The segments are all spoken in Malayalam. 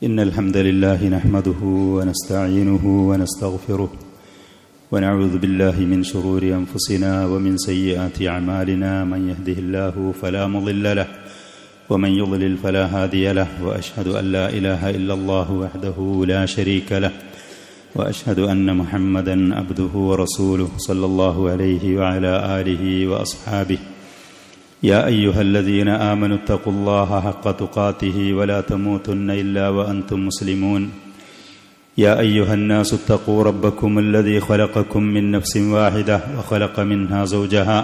إن الحمد لله نحمده ونستعينه ونستغفره ونعوذ بالله من شرور أنفسنا ومن سيئات أعمالنا من يهده الله فلا مضل له ومن يضلل فلا هادي له وأشهد أن لا إله إلا الله وحده لا شريك له وأشهد أن محمدا عبده ورسوله صلى الله عليه وعلى آله وأصحابه يا أيها الذين آمنوا اتقوا الله حق تقاته ولا تموتن إلا وأنتم مسلمون يا أيها الناس اتقوا ربكم الذي خلقكم من نفس واحدة وخلق منها زوجها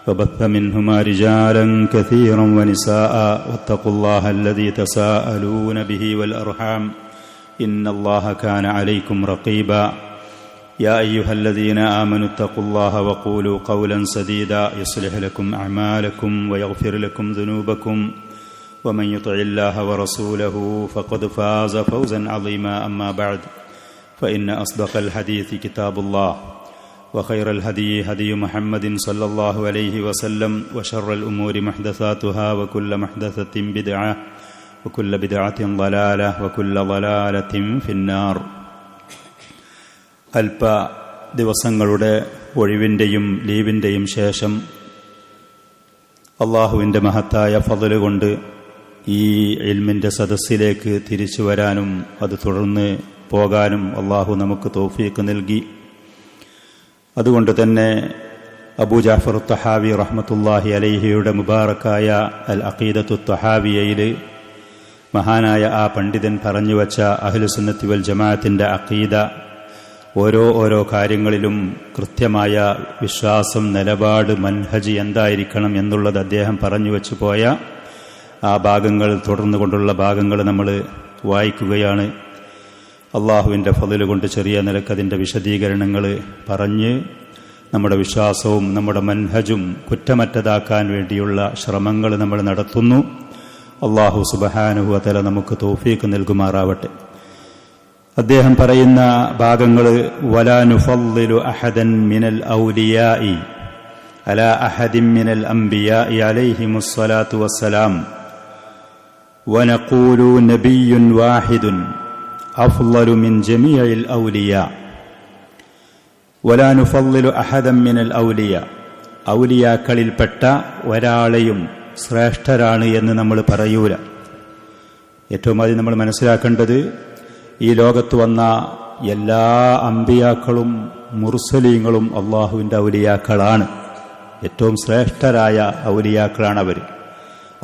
وبث منهما رجالا كثيرا ونساء واتقوا الله الذي تساءلون به والأرحام إن الله كان عليكم رقيبا يا أيها الذين آمنوا اتقوا الله وقولوا قولا سديدا يصلح لكم أعمالكم ويغفر لكم ذنوبكم ومن يطع الله ورسوله فقد فاز فوزا عظيما أما بعد فإن أصدق الحديث كتاب الله وخير الهدي هدي محمد صلى الله عليه وسلم وشر الأمور محدثاتها وكل محدثة بدعة وكل بدعة ضلالة وكل ضلالة في النار. അല്പ ദിവസങ്ങളുടെ ഒഴിവിൻ്റെയും ലീവിൻ്റെയും ശേഷം അള്ളാഹുവിൻ്റെ മഹത്തായ ഫള് കൊണ്ട് ഈ ഇൽമിൻ്റെ സദസ്സിലേക്ക് തിരിച്ചു വരാനും അത് തുടർന്ന് പോകാനും അള്ളാഹു നമുക്ക് തൗഫീഖ് നൽകി. അതുകൊണ്ട് തന്നെ അബൂ ജഅഫർ തഹാവി റഹ്മത്തുള്ളാഹി അലൈഹിയുടെ മുബാറക്കായ അൽ അഖീദത്തു തഹാവിയയിൽ മഹാനായ ആ പണ്ഡിതൻ പറഞ്ഞുവച്ച അഹ്ലുസുന്നത്തി വൽ ജമാഅത്തിൻ്റെ അഖീദ ഓരോ കാര്യങ്ങളിലും കൃത്യമായ വിശ്വാസം, നിലപാട്, മൻഹജ് എന്തായിരിക്കണം എന്നുള്ളത് അദ്ദേഹം പറഞ്ഞു വെച്ചു പോയ ആ ഭാഗങ്ങൾ തുടർന്നു കൊണ്ടുള്ള ഭാഗങ്ങൾ നമ്മൾ വായിക്കുകയാണ്. അള്ളാഹുവിൻ്റെ ഫള് കൊണ്ട് ചെറിയ നിലക്കതിൻ്റെ വിശദീകരണങ്ങൾ പറഞ്ഞ് നമ്മുടെ വിശ്വാസവും നമ്മുടെ മൻഹജും കുറ്റമറ്റതാക്കാൻ വേണ്ടിയുള്ള ശ്രമങ്ങൾ നമ്മൾ നടത്തുന്നു. അള്ളാഹു സുബ്ഹാനഹു വ തആല നമുക്ക് തൗഫീഖ് നൽകുമാറാവട്ടെ. അദ്ദേഹം പറയുന്ന ഭാഗങ്ങൾ വലാ നുഫള്ളിലു അഹദൻ മിനൽ ഔലിയാഇ അലാ അഹദിൻ മിനൽ അംബിയാഇ അലൈഹിമുസ് സ്വലാത്തു വസ്സലാം വനഖൂലു നബിയ്യുൻ വാഹിദുൻ അഫ്ളലു മിൻ ജമീഇൽ ഔലിയാ വലാ നുഫള്ളിലു അഹദൻ മിനൽ ഔലിയാ. ഔലിയാക്കളിൽപ്പെട്ട ഒരാളെയും ശ്രേഷ്ഠരാണ് എന്ന് നമ്മൾ പറയൂല. ഏറ്റവും ആദ്യം നമ്മൾ മനസ്സിലാക്കേണ്ടത് ഈ ലോകത്ത് വന്ന എല്ലാ അമ്പിയാക്കളും മുർസലീങ്ങളും അള്ളാഹുവിൻ്റെ ഔലിയാക്കളാണ്. ഏറ്റവും ശ്രേഷ്ഠരായ ഔലിയാക്കളാണ് അവർ.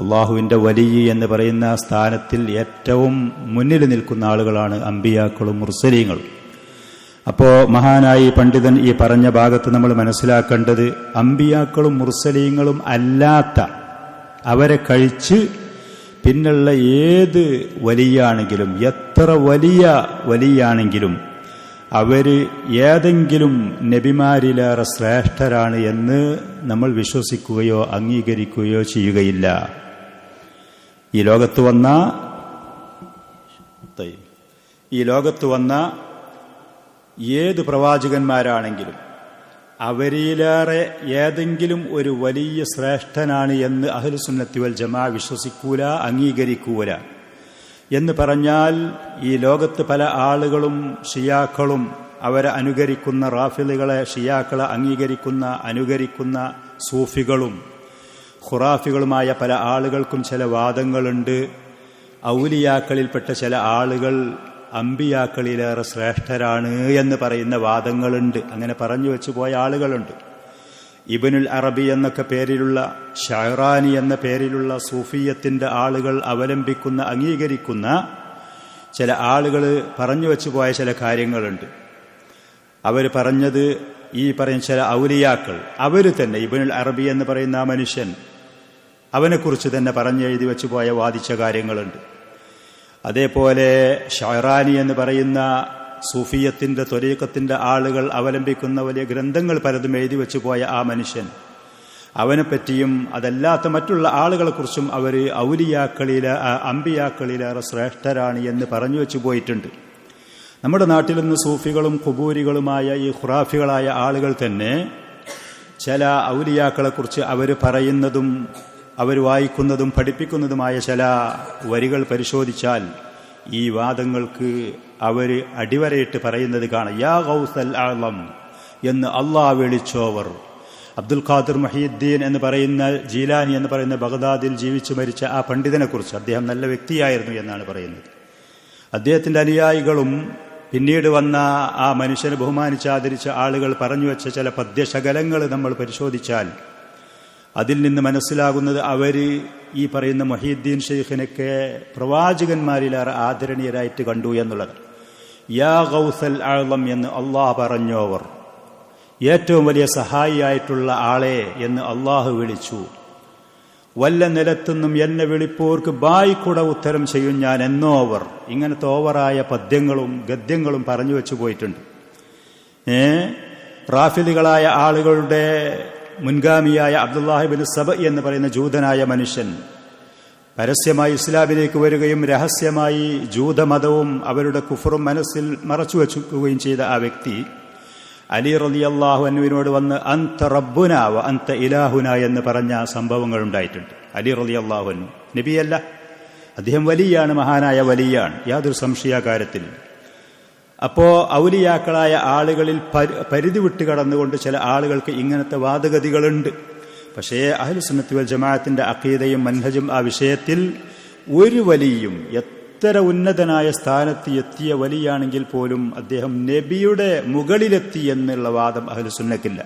അള്ളാഹുവിൻ്റെ വലി എന്ന് പറയുന്ന സ്ഥാനത്തിൽ ഏറ്റവും മുന്നിൽ നിൽക്കുന്ന ആളുകളാണ് അമ്പിയാക്കളും മുർസലീങ്ങളും. അപ്പോൾ മഹാനായി പണ്ഡിതൻ ഈ പറഞ്ഞ ഭാഗത്ത് നമ്മൾ മനസ്സിലാക്കേണ്ടത് അമ്പിയാക്കളും മുർസലീങ്ങളും അല്ലാത്ത, അവരെ കഴിച്ച് പിന്നുള്ള ഏത് വലിയാണെങ്കിലും, എത്ര വലിയ വലിയാണെങ്കിലും അവർ ഏതെങ്കിലും നബിമാരിലേറെ ശ്രേഷ്ഠരാണ് എന്ന് നമ്മൾ വിശ്വസിക്കുകയോ അംഗീകരിക്കുകയോ ചെയ്യുകയില്ല. ഈ ലോകത്ത് വന്ന ഏത് പ്രവാചകന്മാരാണെങ്കിലും അവരിലേറെ ഏതെങ്കിലും ഒരു വലിയ ശ്രേഷ്ഠനാണ് എന്ന് അഹ്ലുസുന്നത്തി വൽ ജമാഅ വിശ്വസിക്കൂല, അംഗീകരിക്കൂല. എന്ന് പറഞ്ഞാൽ ഈ ലോകത്ത് പല ആളുകളും ഷിയാക്കളും അവരെ അനുകരിക്കുന്ന റാഫിളുകളെ, ഷിയാക്കളെ അനുകരിക്കുന്ന സൂഫികളും ഖുറാഫികളുമായ പല ആളുകൾക്കും ചില വാദങ്ങളുണ്ട്. ഔലിയാക്കളിൽപ്പെട്ട ചില ആളുകൾ അമ്പിയാക്കളിലേറെ ശ്രേഷ്ഠരാണ് എന്ന് പറയുന്ന വാദങ്ങളുണ്ട്. അങ്ങനെ പറഞ്ഞു വെച്ചു പോയ ആളുകളുണ്ട്. ഇബ്നുൽ അറബി എന്നൊക്കെ പേരിലുള്ള, ഷഅറാനി എന്ന പേരിലുള്ള സൂഫിയത്തിന്റെ ആളുകൾ അവലംബിക്കുന്ന, അംഗീകരിക്കുന്ന ചില ആളുകൾ പറഞ്ഞു വെച്ചു പോയ ചില കാര്യങ്ങളുണ്ട്. അവർ പറഞ്ഞത്, ഈ പറയുന്ന ചില ഔലിയാക്കൾ അവർ തന്നെ, ഇബ്നുൽ അറബി എന്ന് പറയുന്ന ആ മനുഷ്യൻ, അവനെക്കുറിച്ച് തന്നെ പറഞ്ഞെഴുതി വെച്ചു പോയ വാദിച്ച കാര്യങ്ങളുണ്ട്. അതേപോലെ ഷഅറാനി എന്ന് പറയുന്ന സൂഫിയത്തിന്റെ ത്വരീഖത്തിന്റെ ആളുകൾ അവലംബിക്കുന്ന വലിയ ഗ്രന്ഥങ്ങൾ പലതും എഴുതി വെച്ചു പോയ ആ മനുഷ്യൻ, അവനെപ്പറ്റിയും അതല്ലാത്ത മറ്റുള്ള ആളുകളെക്കുറിച്ചും അവർ അമ്പിയാക്കളിലേറെ ശ്രേഷ്ഠരാണ് എന്ന് പറഞ്ഞു വെച്ചു പോയിട്ടുണ്ട്. നമ്മുടെ നാട്ടിൽ നിന്ന് സൂഫികളും ഖുബൂരികളുമായ ഈ ഖുറാഫികളായ ആളുകൾ തന്നെ ചില ഔലിയാക്കളെക്കുറിച്ച് അവർ പറയുന്നതും അവർ വായിക്കുന്നതും പഠിപ്പിക്കുന്നതുമായ ചില വരികൾ പരിശോധിച്ചാൽ ഈ വാദങ്ങൾക്ക് അവർ അടിവരയിട്ട് പറയുന്നത് കാണാം. യാ ഗൗസൽ ആളം എന്ന് അള്ളാഹ് വിളിച്ചോവർ. അബ്ദുൽ ഖാദിർ മുഹീദ്ദീൻ എന്ന് പറയുന്ന ജീലാനി എന്ന് പറയുന്ന ബഗ്ദാദിൽ ജീവിച്ചു മരിച്ച ആ പണ്ഡിതനെ കുറിച്ച്, അദ്ദേഹം നല്ല വ്യക്തിയായിരുന്നു എന്നാണ് പറയുന്നത്. അദ്ദേഹത്തിന്റെ അനുയായികളും പിന്നീട് വന്ന ആ മനുഷ്യനെ ബഹുമാനിച്ചാദരിച്ച ആളുകൾ പറഞ്ഞു വെച്ച ചില പദ്യശകലങ്ങൾ നമ്മൾ പരിശോധിച്ചാൽ അതിൽ നിന്ന് മനസ്സിലാകുന്നത് അവർ ഈ പറയുന്ന മുഹീദ്ദീൻ ഷെയ്ഖിനൊക്കെ പ്രവാചകന്മാരിലേറെ ആദരണീയരായിട്ട് കണ്ടു എന്നുള്ളത്. യാ ഗൗസൽ ആളം എന്ന് അള്ളാഹ് പറഞ്ഞോവർ, ഏറ്റവും വലിയ സഹായിയായിട്ടുള്ള ആളെ എന്ന് അള്ളാഹു വിളിച്ചു. വല്ല നിലത്തുനിന്നും എന്നെ വിളിപ്പോർക്ക് ബായിക്കൂടെ ഉത്തരം ചെയ്യും ഞാൻ എന്നോവർ. ഇങ്ങനത്തെ ഓവറായ പദ്യങ്ങളും ഗദ്യങ്ങളും പറഞ്ഞു വെച്ചു പോയിട്ടുണ്ട്. റാഫിദികളായ ആളുകളുടെ മുൻഗാമിയായ അബ്ദുല്ലാഹിബിൻ സബ എന്ന് പറയുന്ന ജൂതനായ മനുഷ്യൻ പരസ്യമായി ഇസ്ലാമിലേക്ക് വരികയും രഹസ്യമായി ജൂതമതവും അവരുടെ കുഫറും മനസ്സിൽ മറച്ചു വച്ചുകയും ചെയ്ത ആ വ്യക്തി അലി റളിയല്ലാഹു അൻഹുവിനോട് വന്ന് അന്ത റബ്ബുന വ അന്ത ഇലാഹുന എന്ന് പറഞ്ഞ സംഭവങ്ങൾ ഉണ്ടായിട്ടുണ്ട്. അലി റളിയല്ലാഹു അൻഹു നബിയല്ല, അദ്ദേഹം വലിയാണ്, മഹാനായ വലിയാണ്, യാതൊരു സംശയാകാര്യത്തിൽ. അപ്പോ ഔലിയാക്കളായ ആളുകളിൽ പരിധി വിട്ട് കടന്നുകൊണ്ട് ചില ആളുകൾക്ക് ഇങ്ങനത്തെ വാദഗതികളുണ്ട്. പക്ഷേ അഹ്ലുസുന്നത്തി വൽ ജമാഅത്തിന്റെ അഖീദയും മൻഹജും ആ വിഷയത്തിൽ ഒരു വലിയും എത്ര ഉന്നതനായ സ്ഥാനത്ത് എത്തിയ വലിയാണെങ്കിൽ പോലും അദ്ദേഹം നബിയുടെ മുകളിലെത്തി എന്നുള്ള വാദം അഹ്ലുസുന്നക്കില്ല.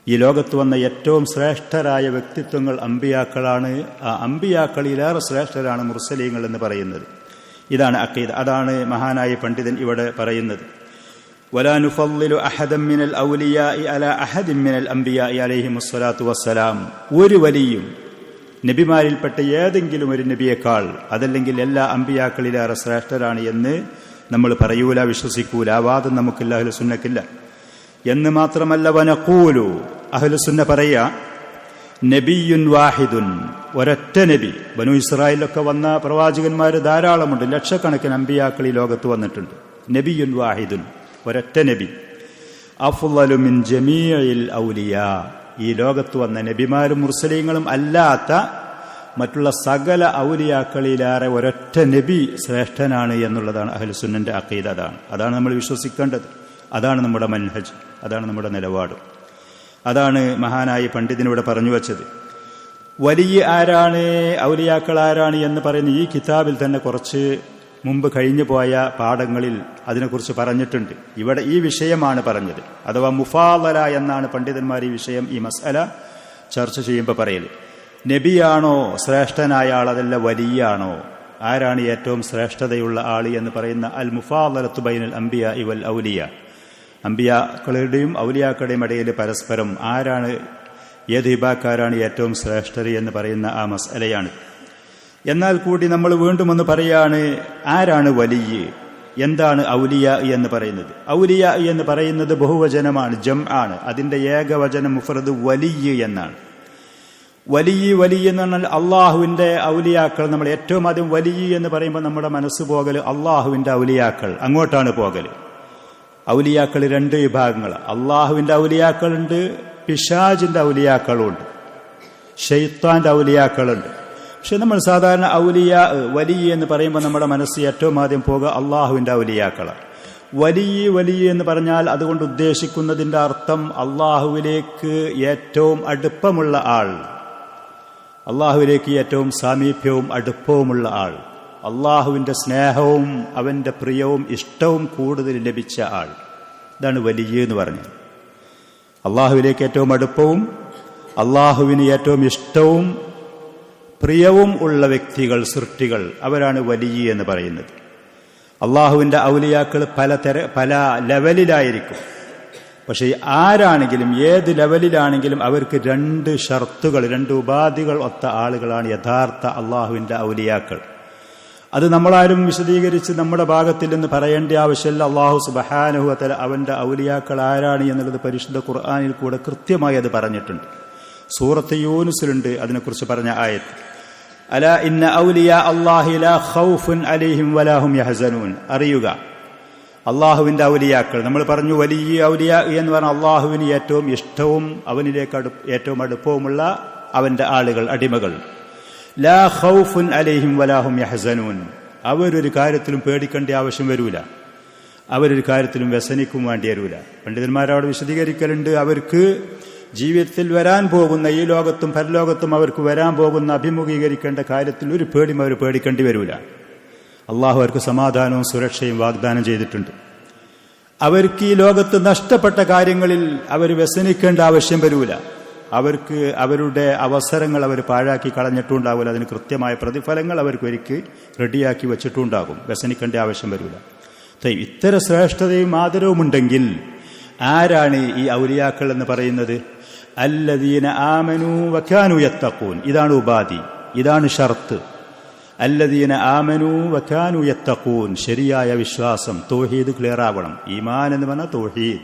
ഈ ലോകത്ത് വന്ന ഏറ്റവും ശ്രേഷ്ഠരായ വ്യക്തിത്വങ്ങൾ അമ്പിയാക്കളാണ്. ആ അമ്പിയാക്കളിലേറെ ശ്രേഷ്ഠരാണ് മുർസലീങ്ങൾ എന്ന് പറയുന്നത്. ഇതാണ് അഖീദ. അതാണ് മഹാനായ പണ്ഡിതൻ ഇവിടെ പറയുന്നത്. വലാ നുഫദ്ദിലു അഹദൻ മിനൽ ഔലിയാഇ അലാ അഹദിൻ മിനൽ അംബിയാഇ അലൈഹിമുസ് സ്വലാത്തു വസ്സലാം. ഒരു വലിയും നബിമാരിൽപ്പെട്ട ഏതെങ്കിലും ഒരു നബിയേക്കാൾ അതല്ലെങ്കിൽ എല്ലാ അമ്പിയാക്കളിലേറെ ശ്രേഷ്ഠരാണ് എന്ന് നമ്മൾ പറയൂല, വിശ്വസിക്കൂല. ആ വാദം നമുക്കില്ല, അഹ്ലുസുന്നക്കില്ല. എന്ന് മാത്രമല്ല, വനഖൂലു അഹ്ലുസുന്ന പറയാ നബിയുൻ വാഹിദുൻ, ഒരൊറ്റ നബി. ബനു ഇസ്രായേലിലൊക്കെ വന്ന പ്രവാചകന്മാർ ധാരാളമുണ്ട്, ലക്ഷക്കണക്കിന് അമ്പിയാക്കൾ ഈ ലോകത്ത് വന്നിട്ടുണ്ട്. നബിയുൻ വാഹിദുൻ, ഒരൊറ്റ നബി. അഫ്ളലു മിൻ ജമീഇൽ ഔലിയാ, ഈ ലോകത്ത് വന്ന നബിമാരും മുർസലീങ്ങളും അല്ലാത്ത മറ്റുള്ള സകല ഔലിയാക്കളിലേറെ ഒരൊറ്റ നബി ശ്രേഷ്ഠനാണ് എന്നുള്ളതാണ് അഹ്ലുസുന്നന്റെ അഖീദ. അതാണ് നമ്മൾ വിശ്വസിക്കേണ്ടത്. അതാണ് നമ്മുടെ മൻഹജ്, അതാണ് നമ്മുടെ നിലപാട്. അതാണ് മഹാനായ പണ്ഡിതനിവിടെ പറഞ്ഞു വച്ചത്. വലിയ ആരാണ്, ഔലിയാക്കൾ ആരാണ് എന്ന് പറയുന്ന ഈ കിതാബിൽ തന്നെ കുറച്ച് മുമ്പ് കഴിഞ്ഞു പോയ പാഠങ്ങളിൽ അതിനെക്കുറിച്ച് പറഞ്ഞിട്ടുണ്ട്. ഇവിടെ ഈ വിഷയമാണ് പറഞ്ഞത്. അഥവാ മുഫാദല എന്നാണ് പണ്ഡിതന്മാർ ഈ വിഷയം, ഈ മസ്അല ചർച്ച ചെയ്യുമ്പോൾ പറയൽ. നബിയാണോ ശ്രേഷ്ഠനായ ആൾ, അതല്ല വലിയാണോ? ആരാണ് ഏറ്റവും ശ്രേഷ്ഠതയുള്ള ആൾ എന്ന് പറയുന്ന അൽ മുഫാദലത്തു ബൈനൽ അംബിയാ വൽ ഔലിയ, അമ്പിയാക്കളുടെയും ഔലിയാക്കളുടെയും ഇടയിൽ പരസ്പരം ആരാണ്, ഏത് വിഭാഗക്കാരാണ് ഏറ്റവും ശ്രേഷ്ഠത എന്ന് പറയുന്ന ആ മസ്അലയാണ്. എന്നാൽ കൂടി നമ്മൾ വീണ്ടും ഒന്ന് പറയാണ്, ആരാണ് വലിയ, എന്താണ് ഔലിയ എന്ന് പറയുന്നത്? ഔലിയ എന്ന് പറയുന്നത് ബഹുവചനമാണ്, ജംആണ്. അതിന്റെ ഏകവചനം മുഫ്രദ് വലിയ എന്നാണ്. വലിയ എന്ന് പറഞ്ഞാൽ അള്ളാഹുവിന്റെ ഔലിയാക്കൾ. നമ്മൾ ഏറ്റവും ആദ്യം വലിയ എന്ന് പറയുമ്പോൾ നമ്മുടെ മനസ്സ് പോകൽ അള്ളാഹുവിന്റെ ഔലിയാക്കൾ, അങ്ങോട്ടാണ് പോകൽ. ഔലിയാക്കൾ രണ്ട് വിഭാഗങ്ങൾ, അള്ളാഹുവിന്റെ ഔലിയാക്കളുണ്ട്, പിശാജിന്റെ ഔലിയാക്കളുണ്ട്, ശൈത്താന്റെ ഔലിയാക്കളുണ്ട്. പക്ഷെ നമ്മൾ സാധാരണ ഔലിയ വലിയ എന്ന് പറയുമ്പോൾ നമ്മുടെ മനസ്സ് ഏറ്റവും ആദ്യം പോകുക അള്ളാഹുവിന്റെ ഔലിയാക്കളാണ്. വലിയ എന്ന് പറഞ്ഞാൽ അതുകൊണ്ട് ഉദ്ദേശിക്കുന്നതിന്റെ അർത്ഥം അള്ളാഹുവിലേക്ക് ഏറ്റവും അടുപ്പമുള്ള ആൾ, അള്ളാഹുവിലേക്ക് ഏറ്റവും സാമീപ്യവും അടുപ്പവുമുള്ള ആൾ, അള്ളാഹുവിന്റെ സ്നേഹവും അവന്റെ പ്രിയവും ഇഷ്ടവും കൂടുതൽ ലഭിച്ച ആൾ. ഇതാണ് വലിയ എന്ന് പറഞ്ഞത്. അള്ളാഹുവിലേക്ക് ഏറ്റവും അടുപ്പവും അള്ളാഹുവിന് ഏറ്റവും ഇഷ്ടവും പ്രിയവും ഉള്ള വ്യക്തികൾ, സൃഷ്ടികൾ, അവരാണ് വലിയ എന്ന് പറയുന്നത്. അള്ളാഹുവിന്റെ ഔലിയാക്കൾ പല ലെവലിലായിരിക്കും. പക്ഷെ ആരാണെങ്കിലും ഏത് ലെവലിലാണെങ്കിലും അവർക്ക് രണ്ട് ഷർത്തുകൾ, രണ്ട് ഉപാധികൾ ഒത്ത ആളുകളാണ് യഥാർത്ഥ അള്ളാഹുവിന്റെ ഔലിയാക്കൾ. അത് നമ്മളാരും വിശദീകരിച്ച് നമ്മുടെ ഭാഗത്തിൽ നിന്ന് പറയേണ്ട ആവശ്യമില്ല. അള്ളാഹു സുബ്ഹാനഹു വ തആല അവന്റെ ഔലിയാക്കൾ ആരാണ് എന്നുള്ളത് പരിശുദ്ധ ഖുർആനിൽ കൂടെ കൃത്യമായി അത് പറഞ്ഞിട്ടുണ്ട്. സൂറത്ത് യൂനുസിലുണ്ട് അതിനെക്കുറിച്ച് പറഞ്ഞ ആയത്ത്. അലാ ഇന്ന ഔലിയാ അല്ലാഹി ലാ ഖൗഫുൻ അലൈഹിം വലാ ഹും യഹ്സനൂൻ. അറിയുക, അള്ളാഹുവിന്റെ ഔലിയാക്കൾ, നമ്മൾ പറഞ്ഞു വലിയ ഔലിയ എന്ന് പറഞ്ഞാൽ അള്ളാഹുവിന് ഏറ്റവും ഇഷ്ടവും അവനിലേക്ക് ഏറ്റവും അടുപ്പവുമുള്ള അവന്റെ ആളുകൾ, അടിമകൾ. ലാ ഖൗഫുൻ അലൈഹിം വലാ ഹും യഹ്സനൂൻ. അവരൊരു കാര്യത്തിലും പേടിക്കേണ്ട ആവശ്യം വരൂല, അവരൊരു കാര്യത്തിലും വ്യസനിക്കും വേണ്ടി വരൂല. പണ്ഡിതന്മാരവിടെ വിശദീകരിക്കലുണ്ട്, അവർക്ക് ജീവിതത്തിൽ വരാൻ പോകുന്ന, ഈ ലോകത്തും പരലോകത്തും അവർക്ക് വരാൻ പോകുന്ന അഭിമുഖീകരിക്കേണ്ട കാര്യത്തിൽ ഒരു പേടിയും അവർ പേടിക്കേണ്ടി വരൂല. അള്ളാഹു അവർക്ക് സമാധാനവും സുരക്ഷയും വാഗ്ദാനം ചെയ്തിട്ടുണ്ട്. അവർക്ക് ഈ ലോകത്ത് നഷ്ടപ്പെട്ട കാര്യങ്ങളിൽ അവർ വ്യസനിക്കേണ്ട ആവശ്യം വരൂല. അവർക്ക് അവരുടെ അവസരങ്ങൾ അവർ പാഴാക്കി കളഞ്ഞിട്ടുണ്ടാവില്ല. അതിന് കൃത്യമായ പ്രതിഫലങ്ങൾ അവർക്ക് ഒരുക്കി റെഡിയാക്കി വെച്ചിട്ടുണ്ടാകും. വ്യസനിക്കേണ്ട ആവശ്യം വരൂല. ഇത്തരം ശ്രേഷ്ഠതയും ആദരവും ഉണ്ടെങ്കിൽ ആരാണ് ഈ ഔലിയാക്കൾ എന്ന് പറയുന്നത്? അല്ലദീന ആമനൂ വകാനൂ യത്തഖൂൻ. ഇതാണ് ഉപാധി, ഇതാണ് ഷർത്ത്. അല്ലദീന ആമനൂ വകാനൂ യത്തഖൂൻ. ശരിയായ വിശ്വാസം, തൗഹീദ് ക്ലിയർ ആവണം. ഈമാൻ എന്ന് പറഞ്ഞാൽ തൗഹീദ്,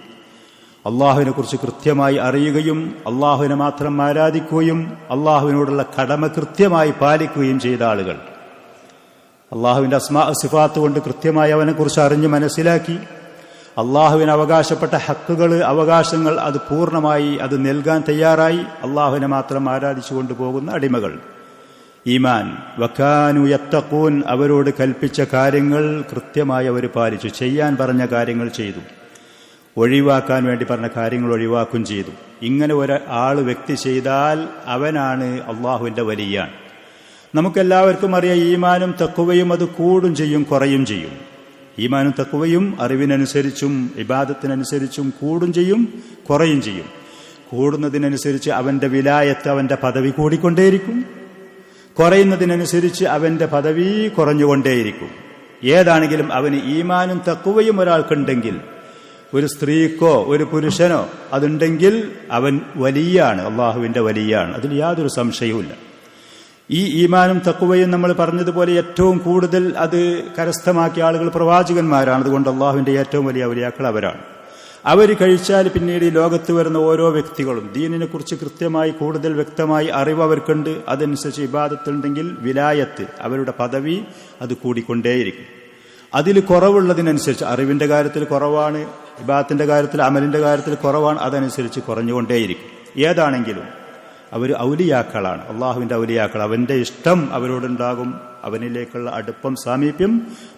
അള്ളാഹുവിനെ കുറിച്ച് കൃത്യമായി അറിയുകയും അള്ളാഹുവിനെ മാത്രം ആരാധിക്കുകയും അള്ളാഹുവിനോടുള്ള കടമ കൃത്യമായി പാലിക്കുകയും ചെയ്ത ആളുകൾ. അള്ളാഹുവിന്റെ അസ്മാ സിഫാത്ത് കൊണ്ട് കൃത്യമായി അവനെക്കുറിച്ച് അറിഞ്ഞ് മനസ്സിലാക്കി അള്ളാഹുവിന് അവകാശപ്പെട്ട ഹക്കുകൾ, അവകാശങ്ങൾ അത് പൂർണ്ണമായി അത് നൽകാൻ തയ്യാറായി അള്ളാഹുവിനെ മാത്രം ആരാധിച്ചു കൊണ്ടുപോകുന്ന അടിമകൾ. ഈമാൻ. വകാനൂ യത്തഖൂൻ. അവരോട് കൽപ്പിച്ച കാര്യങ്ങൾ കൃത്യമായി അവർ പാലിച്ചു, ചെയ്യാൻ പറഞ്ഞ കാര്യങ്ങൾ ചെയ്തു, ഒഴിവാക്കാൻ വേണ്ടി പറഞ്ഞ കാര്യങ്ങൾ ഒഴിവാക്കും ചെയ്തു. ഇങ്ങനെ ഒരാൾ വ്യക്തി ചെയ്താൽ അവനാണ് അള്ളാഹുവിന്റെ വലിയാൻ. നമുക്കെല്ലാവർക്കും അറിയാം, ഈമാനും തഖ്വയും അത് കൂടും ചെയ്യും കുറയും ചെയ്യും. ഈമാനും തഖ്വയും അറിവിനനുസരിച്ചും ഇബാദത്തിനനുസരിച്ചും കൂടും ചെയ്യും കുറയും ചെയ്യും. കൂടുന്നതിനനുസരിച്ച് അവന്റെ വിലായത്ത്, അവന്റെ പദവി കൂടിക്കൊണ്ടേയിരിക്കും. കുറയുന്നതിനനുസരിച്ച് അവന്റെ പദവി കുറഞ്ഞുകൊണ്ടേയിരിക്കും. ഏതാണെങ്കിലും അവന് ഈമാനും തഖ്വയും ഒരാൾക്കുണ്ടെങ്കിൽ, ഒരു സ്ത്രീക്കോ ഒരു പുരുഷനോ അതുണ്ടെങ്കിൽ അവൻ വലിയാണ്, അള്ളാഹുവിന്റെ വലിയാണ്. അതിൽ യാതൊരു സംശയവുമില്ല. ഈ ഈമാനും തഖ്വയും നമ്മൾ പറഞ്ഞതുപോലെ ഏറ്റവും കൂടുതൽ അത് കരസ്ഥമാക്കിയ ആളുകൾ പ്രവാചകന്മാരാണ്. അതുകൊണ്ട് അള്ളാഹുവിന്റെ ഏറ്റവും വലിയ ഔലിയാക്കൾ അവരാണ്. അവർ കഴിച്ചാൽ പിന്നീട് ഈ ലോകത്ത് വരുന്ന ഓരോ വ്യക്തികളും ദീനിനെ കുറിച്ച് കൃത്യമായി കൂടുതൽ വ്യക്തമായി അറിവ് അവർക്കുണ്ട്. അതനുസരിച്ച് ഇബാദത്തുണ്ടെങ്കിൽ വിലായത്ത്, അവരുടെ പദവി അത് കൂടിക്കൊണ്ടേയിരിക്കും. അതിൽ കുറവുള്ളതിനനുസരിച്ച്, അറിവിന്റെ കാര്യത്തിൽ കുറവാണ്, ഇബാദത്തിന്റെ കാര്യത്തിൽ അമലിന്റെ കാര്യത്തിൽ കുറവാണ്, അതനുസരിച്ച് കുറഞ്ഞുകൊണ്ടേയിരിക്കും. ഏതാണെങ്കിലും അവർ ഔലിയാക്കളാണ്, അള്ളാഹുവിന്റെ ഔലിയാക്കൾ. അവന്റെ ഇഷ്ടം അവരോടുണ്ടാകും, അവനിലേക്കുള്ള അടുപ്പം, സാമീപ്യം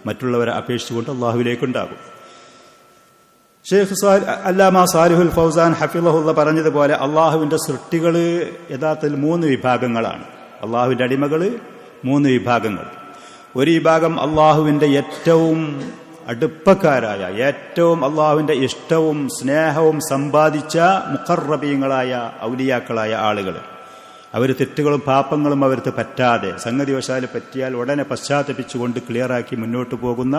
മറ്റുള്ളവരെ അപേക്ഷിച്ചുകൊണ്ട് അള്ളാഹുവിലേക്കുണ്ടാകും. ഷെയ്ഖ് അല്ലാമ സാലിഹുൽ ഫൗസാൻ ഹഫിളഹുള്ള പറഞ്ഞതുപോലെ അള്ളാഹുവിന്റെ സൃഷ്ടികൾ യഥാർത്ഥത്തിൽ 3 വിഭാഗങ്ങളാണ്. അള്ളാഹുവിന്റെ അടിമകൾ 3 വിഭാഗങ്ങൾ. ഒരു വിഭാഗം അള്ളാഹുവിന്റെ ഏറ്റവും അടുപ്പക്കാരായ, ഏറ്റവും അള്ളാഹുവിന്റെ ഇഷ്ടവും സ്നേഹവും സമ്പാദിച്ച മുഖർറബീങ്ങളായ ഔലിയാക്കളായ ആളുകൾ. അവർ തെറ്റുകളും പാപങ്ങളും അവർക്ക് പറ്റാതെ, സംഗതിവശാൽ പറ്റിയാൽ ഉടനെ പശ്ചാത്തപിച്ചുകൊണ്ട് ക്ലിയറാക്കി മുന്നോട്ട് പോകുന്ന,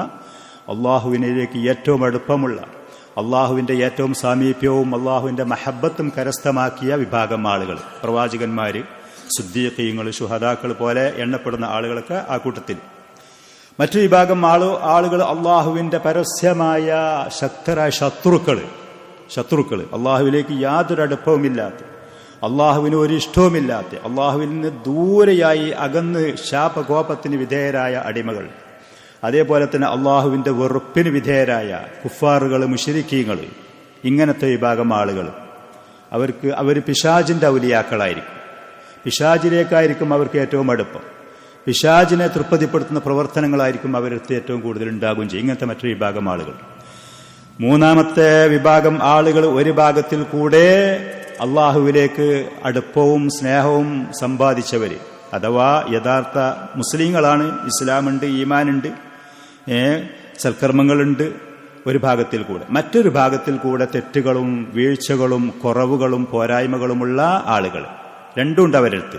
അള്ളാഹുവിനിലേക്ക് ഏറ്റവും അടുപ്പമുള്ള, അള്ളാഹുവിന്റെ ഏറ്റവും സാമീപ്യവും അള്ളാഹുവിന്റെ മഹബത്തും കരസ്ഥമാക്കിയ വിഭാഗം ആളുകൾ. പ്രവാചകന്മാര്, സിദ്ദീഖീങ്ങൾ, ശുഹദാക്കൾ പോലെ എണ്ണപ്പെടുന്ന ആളുകളൊക്കെ ആ കൂട്ടത്തിൽ. മറ്റു വിഭാഗം ആളുകൾ അള്ളാഹുവിന്റെ പരസ്യമായ ശക്തരായ ശത്രുക്കൾ, അള്ളാഹുവിലേക്ക് യാതൊരു അടുപ്പവുമില്ലാത്ത, അള്ളാഹുവിന് ഒരു ഇഷ്ടവുമില്ലാത്ത, അള്ളാഹുവിൽ നിന്ന് ദൂരെയായി അകന്ന് ശാപകോപത്തിന് വിധേയരായ അടിമകൾ. അതേപോലെ തന്നെ അള്ളാഹുവിന്റെ വെറുപ്പിന് വിധേയരായ കുഫാറുകൾ, മുശ്രിക്കീങ്ങൾ. ഇങ്ങനത്തെ വിഭാഗം ആളുകൾ അവർ പിശാചിന്റെ ഔലിയാക്കളായിരിക്കും. പിശാചിലേക്കായിരിക്കും അവർക്ക് ഏറ്റവും അടുപ്പം. പിശാചിനെ തൃപ്തിപ്പെടുത്തുന്ന പ്രവർത്തനങ്ങളായിരിക്കും അവർക്ക് ഏറ്റവും കൂടുതൽ ഉണ്ടാകുകയും ചെയ്യും. ഇങ്ങനത്തെ മറ്റൊരു വിഭാഗം ആളുകൾ. 3-ാമത്തെ വിഭാഗം ആളുകൾ ഒരു ഭാഗത്തിൽ കൂടെ അള്ളാഹുവിലേക്ക് അടുപ്പവും സ്നേഹവും സമ്പാദിച്ചവർ, അഥവാ യഥാർത്ഥ മുസ്ലിങ്ങളാണ്, ഇസ്ലാമുണ്ട്, ഈമാനുണ്ട്, സൽക്കർമ്മങ്ങളുണ്ട് ഒരു ഭാഗത്തിൽ കൂടെ. മറ്റൊരു ഭാഗത്തിൽ കൂടെ തെറ്റുകളും വീഴ്ചകളും കുറവുകളും പോരായ്മകളുമുള്ള ആളുകൾ. രണ്ടുമുണ്ട് അവരടുത്ത്.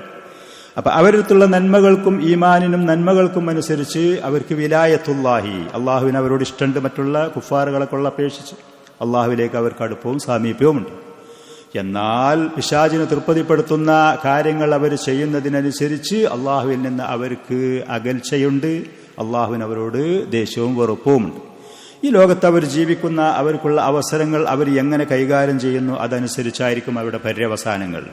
അപ്പൊ അവരടുത്തുള്ള നന്മകൾക്കും ഈമാനിനും നന്മകൾക്കും അനുസരിച്ച് അവർക്ക് വിലായത്തുല്ലാഹി, അള്ളാഹുവിന് അവരോട് ഇഷ്ടമുണ്ട്. മറ്റുള്ള കുഫാറുകളൊക്കെ ഉള്ള അപേക്ഷിച്ച് അള്ളാഹുവിലേക്ക് അവർക്ക് അടുപ്പവും സാമീപ്യവുമുണ്ട്. എന്നാൽ പിശാചിനെ തൃപ്തിപ്പെടുത്തുന്ന കാര്യങ്ങൾ അവർ ചെയ്യുന്നതിനനുസരിച്ച് അള്ളാഹുവിൽ നിന്ന് അവർക്ക് അകൽച്ചയുണ്ട്, അള്ളാഹുവിന് അവരോട് ദേഷ്യവും വെറുപ്പവുമുണ്ട്. ഈ ലോകത്ത് അവർ ജീവിക്കുന്ന അവർക്കുള്ള അവസരങ്ങൾ അവർ എങ്ങനെ കൈകാര്യം ചെയ്യുന്നു അതനുസരിച്ചായിരിക്കും അവരുടെ പര്യവസാനങ്ങൾ.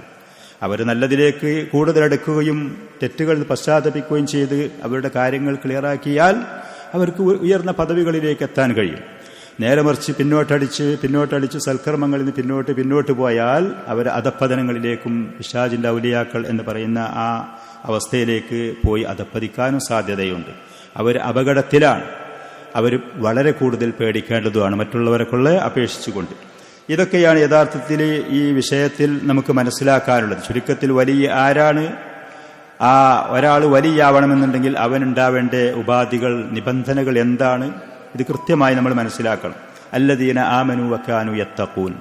അവർ നല്ലതിലേക്ക് കൂടുതൽ അടുക്കുകയും തെറ്റുകൾ പശ്ചാത്തപിക്കുകയും ചെയ്ത് അവരുടെ കാര്യങ്ങൾ ക്ലിയറാക്കിയാൽ അവർക്ക് ഉയർന്ന പദവികളിലേക്ക് എത്താൻ കഴിയും. നേരെ മറിച്ച് പിന്നോട്ടടിച്ച് സൽക്കർമ്മങ്ങളിൽ നിന്ന് പിന്നോട്ട് പോയാൽ അവർ അധപ്പതനങ്ങളിലേക്കും പിശാചിന്റെ ഔലിയാക്കൾ എന്ന് പറയുന്ന ആ അവസ്ഥയിലേക്ക് പോയി അധപ്പതിക്കാനും സാധ്യതയുണ്ട്. അവർ അപകടത്തിലാണ്. അവർ വളരെ കൂടുതൽ പേടിക്കേണ്ടതുമാണ് മറ്റുള്ളവരെക്കുള്ള അപേക്ഷിച്ചുകൊണ്ട്. ഇതൊക്കെയാണ് യഥാർത്ഥത്തിൽ ഈ വിഷയത്തിൽ നമുക്ക് മനസ്സിലാക്കാനുള്ളത്. ചുരുക്കത്തിൽ വലിയ ആരാണ്? ആ ഒരാൾ വലിയാവണമെന്നുണ്ടെങ്കിൽ അവനുണ്ടാവേണ്ട ഉപാധികൾ, നിബന്ധനകൾ എന്താണ്? ഇത് കൃത്യമായി നമ്മൾ മനസ്സിലാക്കണം. അല്ലദീന ആമനു വകാനു യത്തഖൂൻ.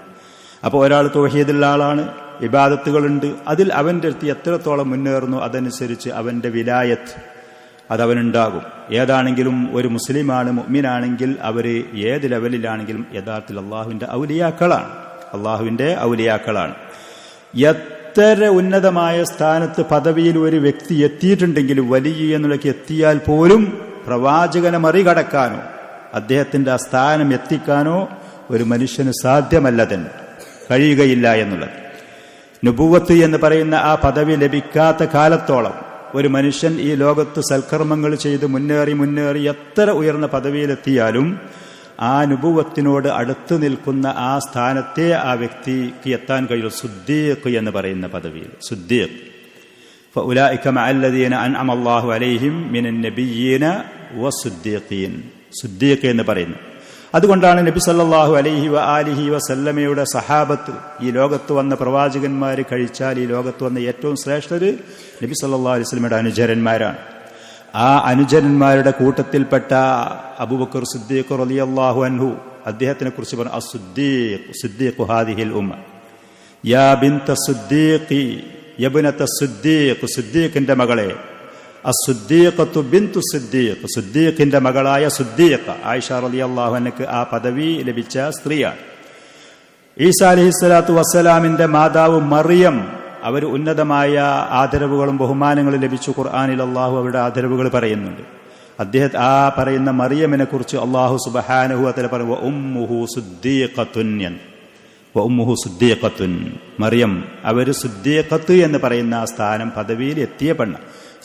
അപ്പോൾ ഒരാൾ തൗഹീദുള്ള ആളാണ്, ഇബാദത്തുകളുണ്ട്, അതിൽ അവൻ്റെ അടുത്ത് എത്രത്തോളം മുന്നേറുന്നു അതനുസരിച്ച് അവൻ്റെ വിലായത്ത് അതവനുണ്ടാകും. ഏതാണെങ്കിലും ഒരു മുസ്ലിമാണ്, മുഅ്മിനാണെങ്കിൽ അവർ ഏത് ലെവലിലാണെങ്കിലും യഥാർത്ഥത്തിൽ അള്ളാഹുവിൻ്റെ ഔലിയാക്കളാണ്. എത്ര ഉന്നതമായ സ്ഥാനത്ത് പദവിയിൽ ഒരു വ്യക്തി എത്തിയിട്ടുണ്ടെങ്കിലും, വലിയ എന്നുള്ളക്ക് എത്തിയാൽ പോലും പ്രവാചകനെ മറികടക്കാനോ അദ്ദേഹത്തിന്റെ ആ സ്ഥാനം എത്തിക്കാനോ ഒരു മനുഷ്യന് സാധ്യമല്ല, തന്നെ കഴിയുകയില്ല എന്നുള്ളത്. നുബുവത്ത് എന്ന് പറയുന്ന ആ പദവി ലഭിക്കാത്ത കാലത്തോളം ഒരു മനുഷ്യൻ ഈ ലോകത്ത് സൽക്കർമ്മങ്ങൾ ചെയ്ത് മുന്നേറി എത്ര ഉയർന്ന പദവിയിലെത്തിയാലും ആ നുബുവത്തിനോട് അടുത്തു നിൽക്കുന്ന ആ സ്ഥാനത്തെ ആ വ്യക്തിക്ക് എത്താൻ കഴിയും. സുദ്ദീഖ് എന്ന് പറയുന്ന പദവിയിൽ സുദ്ദീഖ്. ഫഉലൈക മഅല്ലദീന അൻഅമ അല്ലാഹു അലൈഹിം മിനൻ നബിയ്യീന വസുദ്ദീഖീൻ. സുദ്ദീഖ് എന്ന് പറയുന്നു. അതുകൊണ്ടാണ് നബി സല്ലല്ലാഹു അലൈഹി വആലിഹി വസല്ലമയുടെ സഹാബത്ത്, ഈ ലോകത്ത് വന്ന പ്രവാചകന്മാർ കഴിച്ചാൽ ഈ ലോകത്ത് വന്ന ഏറ്റവും ശ്രേഷ്ഠര് നബി സല്ലല്ലാഹു അലൈഹി വസല്ലമയുടെ അനുചരന്മാരാണ്. ആ അനുചരന്മാരുടെ കൂട്ടത്തിൽപ്പെട്ട അബൂബക്കർ സിദ്ദീഖ് റളിയല്ലാഹു അൻഹു അദ്ദേഹത്തിനെ കുറിച്ച് പറഞ്ഞു, സിദ്ദീഖു ഹാദിഹിൽ ഉമ്മ, യാ ബിൻത സിദ്ദീഖി യബ്നത സിദ്ദീഖ്, സിദ്ദീഖിന്റെ മകളെ, അസ്സുദ്ദീഖത്തു ബിന്തു സിദ്ദീഖ്, സിദ്ദീഖിന്റെ മകളായ സിദ്ദീഖ്. ആയിഷ റളിയല്ലാഹു അൻഹയ്ക്ക് ആ പദവി ലഭിച്ച സ്ത്രീയാണ്. ഈസാ അലൈഹിസ്സലാത്തു വസ്സലാമിന്റെ മാതാവ് മറിയം, അവർ ഉന്നതമായ ആദരവുകളും ബഹുമാനങ്ങളും ലഭിച്ചു. ഖുർആനിൽ അള്ളാഹു അവരുടെ ആദരവുകൾ പറയുന്നുണ്ട്. ആ പറയുന്ന മറിയമിനെ കുറിച്ച് അള്ളാഹു സുബ്ഹാനഹു വ തആല പറഞ്ഞു, ഉമ്മുഹു സുദ്ദീഖത്തുൻ, മറിയം അവര് സുദ്ദീഖത്ത് എന്ന് പറയുന്ന ആ സ്ഥാനം പദവിയിൽ എത്തിയ പെണ്ണ.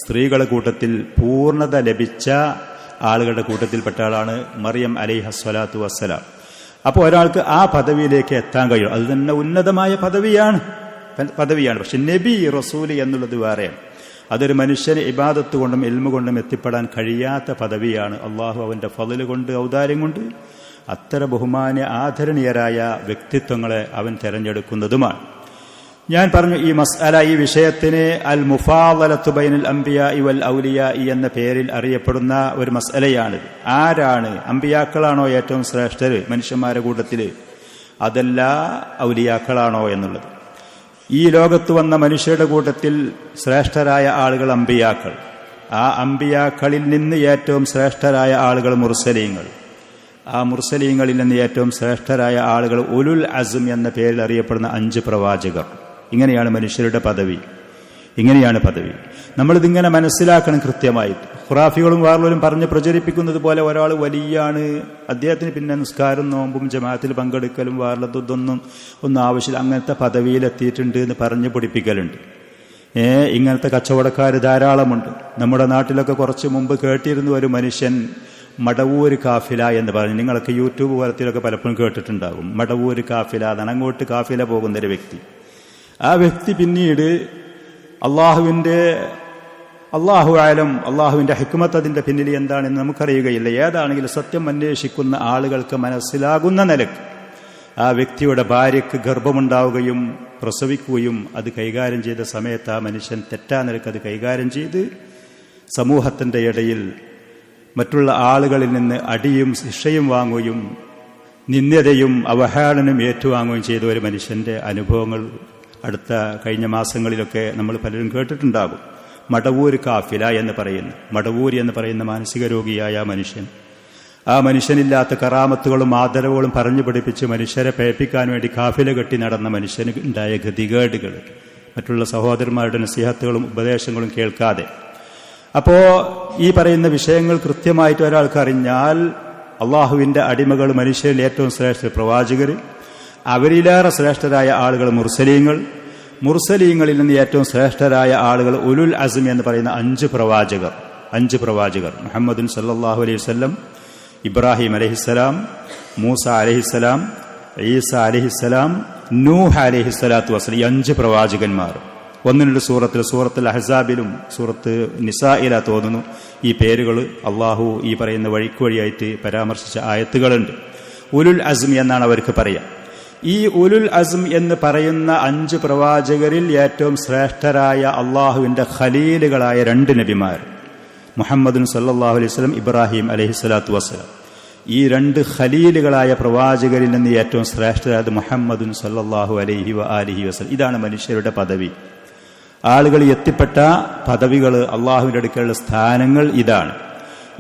സ്ത്രീകളുടെ കൂട്ടത്തിൽ പൂർണ്ണത ലഭിച്ച ആളുകളുടെ കൂട്ടത്തിൽപ്പെട്ട ആളാണ് മറിയം അലൈഹിസ്സലാത്തു വസ്സലാം. അപ്പോൾ ഒരാൾക്ക് ആ പദവിയിലേക്ക് എത്താൻ കഴിയും. അത് തന്നെ ഉന്നതമായ പദവിയാണ്. പക്ഷെ നബി റസൂല് എന്നുള്ളത് വേറെയാണ്. അതൊരു മനുഷ്യന് ഇബാദത്ത് കൊണ്ടും ഇൽമു കൊണ്ടും എത്തിപ്പെടാൻ കഴിയാത്ത പദവിയാണ്. അള്ളാഹു അവന്റെ ഫളല് കൊണ്ട്, ഔദാര്യം കൊണ്ട് അത്തരം ബഹുമാന്യ ആദരണീയരായ വ്യക്തിത്വങ്ങളെ അവൻ തെരഞ്ഞെടുക്കുന്നതുമാണ്. ഞാൻ പറഞ്ഞു, ഈ മസ്അല, ഈ വിഷയത്തിന് അൽ മുഫാദലത്തു ബൈനൽ അംബിയാഇ വൽ ഔലിയാഇ എന്ന പേരിൽ അറിയപ്പെടുന്ന ഒരു മസ്അലയാണിത്. ആരാണ്? അംബിയാക്കളാണോ ഏറ്റവും ശ്രേഷ്ഠര് മനുഷ്യന്മാരുടെ കൂട്ടത്തില്, അതല്ല ഔലിയാക്കളാണോ എന്നുള്ളത്. ഈ ലോകത്ത് വന്ന മനുഷ്യരുടെ കൂട്ടത്തിൽ ശ്രേഷ്ഠരായ ആളുകൾ അംബിയാക്കൾ. ആ അംബിയാക്കളിൽ നിന്ന് ഏറ്റവും ശ്രേഷ്ഠരായ ആളുകൾ മുർസലീങ്ങൾ. ആ മുർസലീങ്ങളിൽ നിന്ന് ഏറ്റവും ശ്രേഷ്ഠരായ ആളുകൾ ഉലുൽ അസ്ം എന്ന പേരിൽ അറിയപ്പെടുന്ന 5 പ്രവാചകർ. ഇങ്ങനെയാണ് മനുഷ്യരുടെ പദവി. ഇങ്ങനെയാണ് പദവി. നമ്മളിതിങ്ങനെ മനസ്സിലാക്കണം കൃത്യമായിട്ട്. ഖുറാഫികളും വാർലോലും പറഞ്ഞ് പ്രചരിപ്പിക്കുന്നത് പോലെ ഒരാൾ വലിയാണ്, അദ്ദേഹത്തിന് പിന്നെ നിസ്കാരം, നോമ്പും ജമാഅത്തിൽ പങ്കെടുക്കലും വാർലത്തൊന്നും ഒന്നും ആവശ്യമില്ല, അങ്ങനത്തെ പദവിയിലെത്തിയിട്ടുണ്ട് എന്ന് പറഞ്ഞ് പഠിപ്പിക്കലുണ്ട്. ഇങ്ങനത്തെ കച്ചവടക്കാർ ധാരാളമുണ്ട്. നമ്മുടെ നാട്ടിലൊക്കെ കുറച്ച് മുമ്പ് കേട്ടിരുന്നു ഒരു മനുഷ്യൻ മടവൂര് കാഫില എന്ന് പറഞ്ഞു. നിങ്ങളൊക്കെ യൂട്യൂബ് പോലത്തിലൊക്കെ പലപ്പോഴും കേട്ടിട്ടുണ്ടാകും. മടവൂര് കാഫില എന്നാണ്. അങ്ങോട്ട് കാഫില പോകുന്നൊരു വ്യക്തി. ആ വ്യക്തി പിന്നീട് അള്ളാഹുവിന്റെ ഹിക്മത്ത് അതിന്റെ പിന്നിൽ എന്താണെന്ന് നമുക്കറിയുകയില്ല. ഏതാണെങ്കിലും സത്യം അന്വേഷിക്കുന്ന ആളുകൾക്ക് മനസ്സിലാകുന്ന നിലക്ക് ആ വ്യക്തിയുടെ ഭാര്യയ്ക്ക് ഗർഭമുണ്ടാവുകയും പ്രസവിക്കുകയും അത് കൈകാര്യം ചെയ്ത സമയത്ത് ആ മനുഷ്യൻ തെറ്റാ നിലക്ക് അത് കൈകാര്യം ചെയ്ത് സമൂഹത്തിന്റെ ഇടയിൽ മറ്റുള്ള ആളുകളിൽ നിന്ന് അടിയും ശിക്ഷയും വാങ്ങുകയും നിന്ദ്യതയും അവഹേളനവും ഏറ്റുവാങ്ങുകയും ചെയ്ത ഒരു മനുഷ്യന്റെ അനുഭവങ്ങൾ കഴിഞ്ഞ മാസങ്ങളിലൊക്കെ നമ്മൾ പലരും കേട്ടിട്ടുണ്ടാകും. മടവൂര് കാഫില എന്ന് പറയുന്ന മാനസിക രോഗിയായ മനുഷ്യൻ, ആ മനുഷ്യനില്ലാത്ത കറാമത്തുകളും ആദരവുകളും പറഞ്ഞു പഠിപ്പിച്ച് മനുഷ്യരെ പേപ്പിക്കാൻ വേണ്ടി കാഫില കെട്ടി നടന്ന മനുഷ്യന് ഉണ്ടായ ഗതികേടുകൾ, മറ്റുള്ള സഹോദരന്മാരുടെ നസീഹത്തുകളും ഉപദേശങ്ങളും കേൾക്കാതെ. അപ്പോ ഈ പറയുന്ന വിഷയങ്ങൾ കൃത്യമായിട്ട് ഒരാൾക്ക് അറിഞ്ഞാൽ, അള്ളാഹുവിന്റെ അടിമകൾ മനുഷ്യരിൽ ഏറ്റവും ശ്രേഷ്ഠ പ്രവാചകർ, അവരിലേറെ ശ്രേഷ്ഠരായ ആളുകൾ മുർസലീങ്ങളിൽ നിന്ന് ഏറ്റവും ശ്രേഷ്ഠരായ ആളുകൾ ഉലുൽ അസ്ം എന്ന് പറയുന്ന 5 പ്രവാചകർ. മുഹമ്മദുൻ സല്ലല്ലാഹു അലൈഹി വസല്ലം, ഇബ്രാഹിം അലൈഹിസ്സലാം, മൂസ അലൈഹിസ്സലാം, ഈസ അലൈഹിസ്സലാം, നൂഹ് അലൈഹിസ്സലാത്തു വസ്സലാം, ഈ 5 പ്രവാചകന്മാർ. ഒന്നിനൊരു സൂറത്തുൽ അഹ്സാബിലും സൂറത്ത് നിസായില തോന്നുന്നു ഈ പേരുകൾ അള്ളാഹു ഈ പറയുന്ന വഴിയായിട്ട് പരാമർശിച്ച ആയത്തുകളുണ്ട്. ഉലുൽ അസ്ം എന്നാണ് അവർക്ക് പറയാം. ഈ ഉലുൽ അസ്ം എന്ന് പറയുന്ന 5 പ്രവാചകരിൽ ഏറ്റവും ശ്രേഷ്ഠരായ അള്ളാഹുവിന്റെ ഖലീലുകളായ 2 നബിമാർ, മുഹമ്മദുൻ സല്ലല്ലാഹു അലൈഹി വസല്ലം, ഇബ്രാഹിം അലൈഹിസ്സലാത്തു വസ്സലാം. ഈ 2 ഖലീലുകളായ പ്രവാചകരിൽ നിന്ന് ഏറ്റവും ശ്രേഷ്ഠരായത് മുഹമ്മദുൻ സല്ലല്ലാഹു അലൈഹി വആലിഹി വസല്ലം. ഇതാണ് മനുഷ്യരുടെ പദവി. ആളുകൾ എത്തിപ്പെട്ട പദവികൾ, അള്ളാഹുവിന്റെ അടുക്കലുള്ള സ്ഥാനങ്ങൾ ഇതാണ്.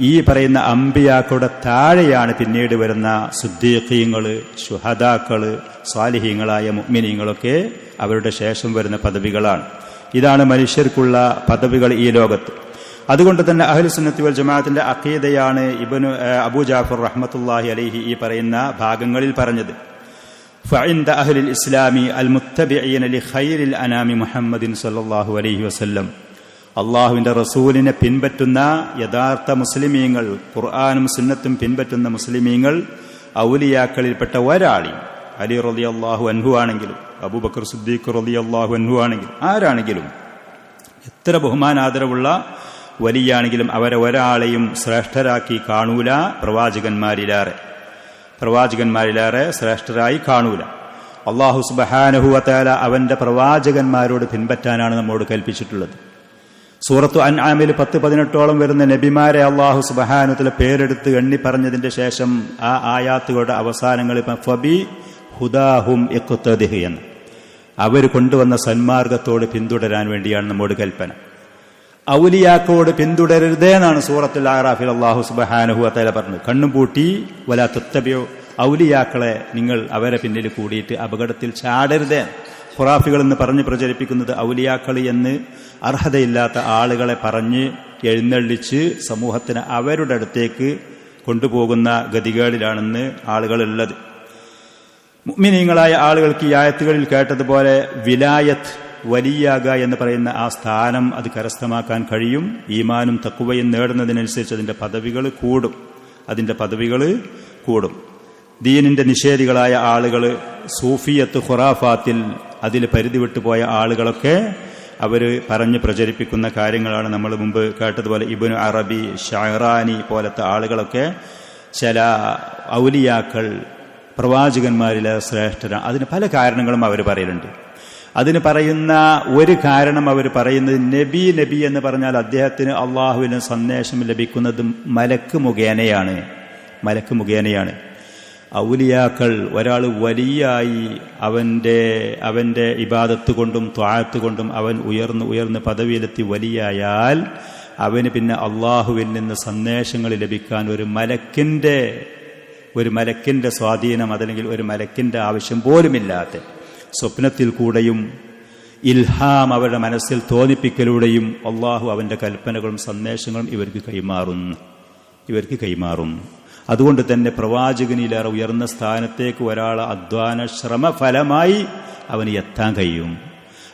ഈ പറയുന്ന അമ്പിയാക്കളുടെ താഴെയാണ് പിന്നീട് വരുന്ന സിദ്ദീഖീങ്ങൾ, ശുഹദാക്കൾ, സ്വാലിഹീങ്ങളായ മുഅ്മിനീങ്ങളൊക്കെ അവരുടെ ശേഷം വരുന്ന പദവികളാണ്. ഇതാണ് മനുഷ്യർക്കുള്ള പദവികൾ ഈ ലോകത്ത്. അതുകൊണ്ട് തന്നെ അഹ്ലുസുന്നത്തി വൽ ജമാഅത്തിന്റെ അഖീദയാണ് അബൂ ജാഫർ റഹ്മത്തുള്ളാഹി അലൈഹി ഈ പറയുന്ന ഭാഗങ്ങളിൽ പറഞ്ഞത്. ഫഇൻദ അഹ്ലിൽ ഇസ്ലാമി അൽ മുത്തബിഈന ലിഖൈറിൽ അനാമി മുഹമ്മദിൻ സല്ലല്ലാഹു അലൈഹി വസല്ലം, അള്ളാഹുവിന്റെ റസൂലിനെ പിൻപറ്റുന്ന യഥാർത്ഥ മുസ്ലിമീങ്ങൾ, ഖുർആനും സുന്നത്തും പിൻപറ്റുന്ന മുസ്ലിമീങ്ങൾ, ഔലിയാക്കളിൽപ്പെട്ട ഒരാളെയും, അലി റളിയല്ലാഹു അൻഹു ആണെങ്കിലും അബൂബക്കർ സിദ്ദീഖ് റളിയല്ലാഹു അൻഹു ആണെങ്കിലും ആരാണെങ്കിലും, എത്ര ബഹുമാനാദരവുള്ള വലിയാണെങ്കിലും അവരെ ഒരാളെയും ശ്രേഷ്ഠരാക്കി കാണൂല, പ്രവാചകന്മാരിലേറെ ശ്രേഷ്ഠരായി കാണൂല. അല്ലാഹു സുബ്ഹാനഹു വ തആല അവന്റെ പ്രവാചകന്മാരോട് പിൻപറ്റാനാണ് നമ്മോട് കൽപ്പിച്ചിട്ടുള്ളത്. സൂറത്തു അൻആമിൽ 10-18 വരുന്ന നബിമാരെ അല്ലാഹു സുബ്ഹാനഹു വ തആല പേരെടുത്ത് എണ്ണി പറഞ്ഞതിന്റെ ശേഷം ആ ആയാത്തുകളുടെ അവസാനങ്ങളിൽ ഫബി ഹുദാഹും ഇഖ്തദിഹ് എന്ന്, അവർ കൊണ്ടുവന്ന സന്മാർഗത്തോട് പിന്തുടരാൻ വേണ്ടിയാണ് നമ്മോട് കൽപ്പന. ഔലിയാക്കളോട് പിന്തുടരരുതേ എന്നാണ് സൂറത്തുൽ അഅറാഫിൽ അല്ലാഹു സുബ്ഹാനഹു വ തആല പറഞ്ഞത്. കണ്ണും പൂട്ടി വലാ തത്തബിഉ, ഔലിയാക്കളെ നിങ്ങൾ അവരെ പിന്നിൽ കൂടിയിട്ട് അപകടത്തിൽ ചാടരുതേ. ഖുറാഫികൾ എന്ന് പറഞ്ഞ് പ്രചരിപ്പിക്കുന്നത് ഔലിയാക്കൾ എന്ന് അർഹതയില്ലാത്ത ആളുകളെ പറഞ്ഞ് എഴുന്നള്ളിച്ച് സമൂഹത്തിന് അവരുടെ അടുത്തേക്ക് കൊണ്ടുപോകുന്ന ഗതികേടിലാണെന്ന് ആളുകളുള്ളത്. മുഅ്മിനീങ്ങളായ ആളുകൾക്ക് ഈ ആയത്തുകളിൽ കേട്ടതുപോലെ വിലായത്ത്, വലിയാക എന്ന് പറയുന്ന ആ സ്ഥാനം അത് കരസ്ഥമാക്കാൻ കഴിയും. ഈമാനും തഖ്വയും നേടുന്നതിനനുസരിച്ച് അതിന്റെ പദവികൾ കൂടും. ദീനിന്റെ നിഷേധികളായ ആളുകൾ, സൂഫിയത്ത് ഖുറാഫാത്തിൽ അതിൽ പരിധി വിട്ടുപോയ ആളുകളൊക്കെ അവർ പറഞ്ഞ് പ്രചരിപ്പിക്കുന്ന കാര്യങ്ങളാണ് നമ്മൾ മുമ്പ് കേട്ടതുപോലെ. ഇബ്നു അറബി, ഷഅറാനി പോലത്തെ ആളുകളൊക്കെ ചില ഔലിയാക്കൾ പ്രവാചകന്മാരിലെ ശ്രേഷ്ഠരാണ്. അതിന് പല കാരണങ്ങളും അവർ പറയലുണ്ട്. അതിന് പറയുന്ന ഒരു കാരണം അവർ പറയുന്നത് നബി എന്ന് പറഞ്ഞാൽ അദ്ദേഹത്തിന് അള്ളാഹുവിന് സന്ദേശം ലഭിക്കുന്നത് മലക്ക് മുഖേനയാണ്. ഔലിയാക്കൾ, ഒരാൾ വലിയായി അവന്റെ ഇബാദത്ത് കൊണ്ടും ത്വാഅത്ത് കൊണ്ടും അവൻ ഉയർന്ന് പദവിയിലെത്തി വലിയായാൽ അവന് പിന്നെ അള്ളാഹുവിൽ നിന്ന് സന്ദേശങ്ങൾ ലഭിക്കാൻ ഒരു മലക്കിന്റെ സ്വാധീനം, അതല്ലെങ്കിൽ ഒരു മലക്കിന്റെ ആവശ്യം പോലുമില്ലാത്ത സ്വപ്നത്തിൽ കൂടെയും ഇൽഹാം അവരുടെ മനസ്സിൽ തോന്നിപ്പിക്കലൂടെയും അള്ളാഹു അവന്റെ കൽപ്പനകളും സന്ദേശങ്ങളും ഇവർക്ക് കൈമാറുന്നു. അതുകൊണ്ട് തന്നെ പ്രവാചകനിലേറെ ഉയർന്ന സ്ഥാനത്തേക്ക് ഒരാൾ അധ്വാന ശ്രമ ഫലമായി അവന് എത്താൻ കഴിയും.